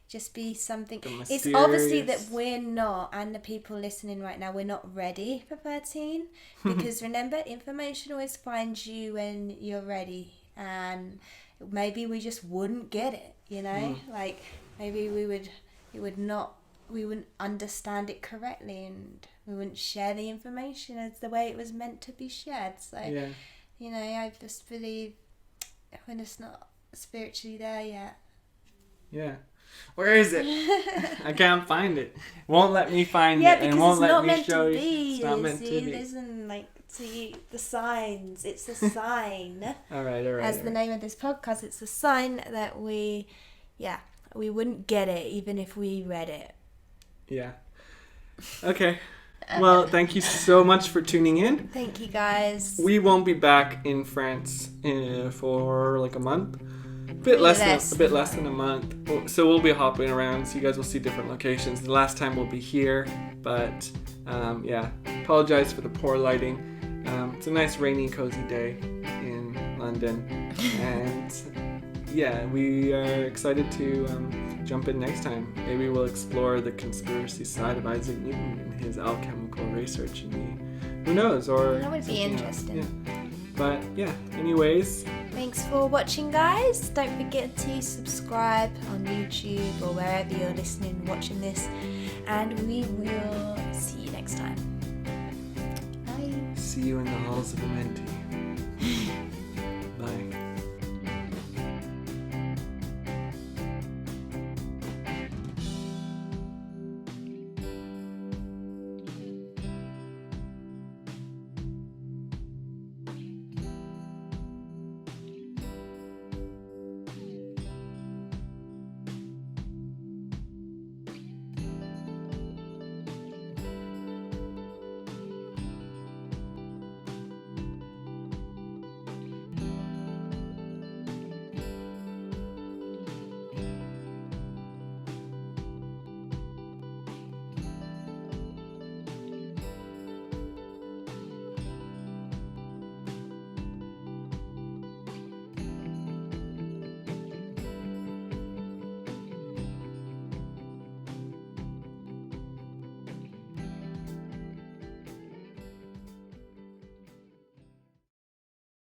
Just be something... It's obviously that we're not, and the people listening right now, we're not ready for 13, because remember, information always finds you when you're ready, and maybe we just wouldn't get it, like maybe we wouldn't understand it correctly, and we wouldn't share the information as the way it was meant to be shared. So I just believe when it's not spiritually there yet. Yeah. Where is it? I can't find it. Won't let me find it, and won't let me show you. It's not meant to be. Listen, see the signs. It's a sign. All right. As the name of this podcast, it's a sign that we wouldn't get it even if we read it. Yeah. Okay. Well, thank you so much for tuning in. Thank you, guys. We won't be back in France for like a month. bit less than a month. So we'll be hopping around, so you guys will see different locations. The last time we'll be here, but yeah, apologize for the poor lighting. It's a nice rainy, cozy day in London, and yeah, we are excited to jump in next time. Maybe we'll explore the conspiracy side of Isaac Newton and his alchemical research, and who knows? Or that would be interesting. Yeah. But yeah, anyways. Thanks for watching, guys. Don't forget to subscribe on YouTube or wherever you're listening, watching this, and we will see you next time. Bye. See you in the halls of Atlantis.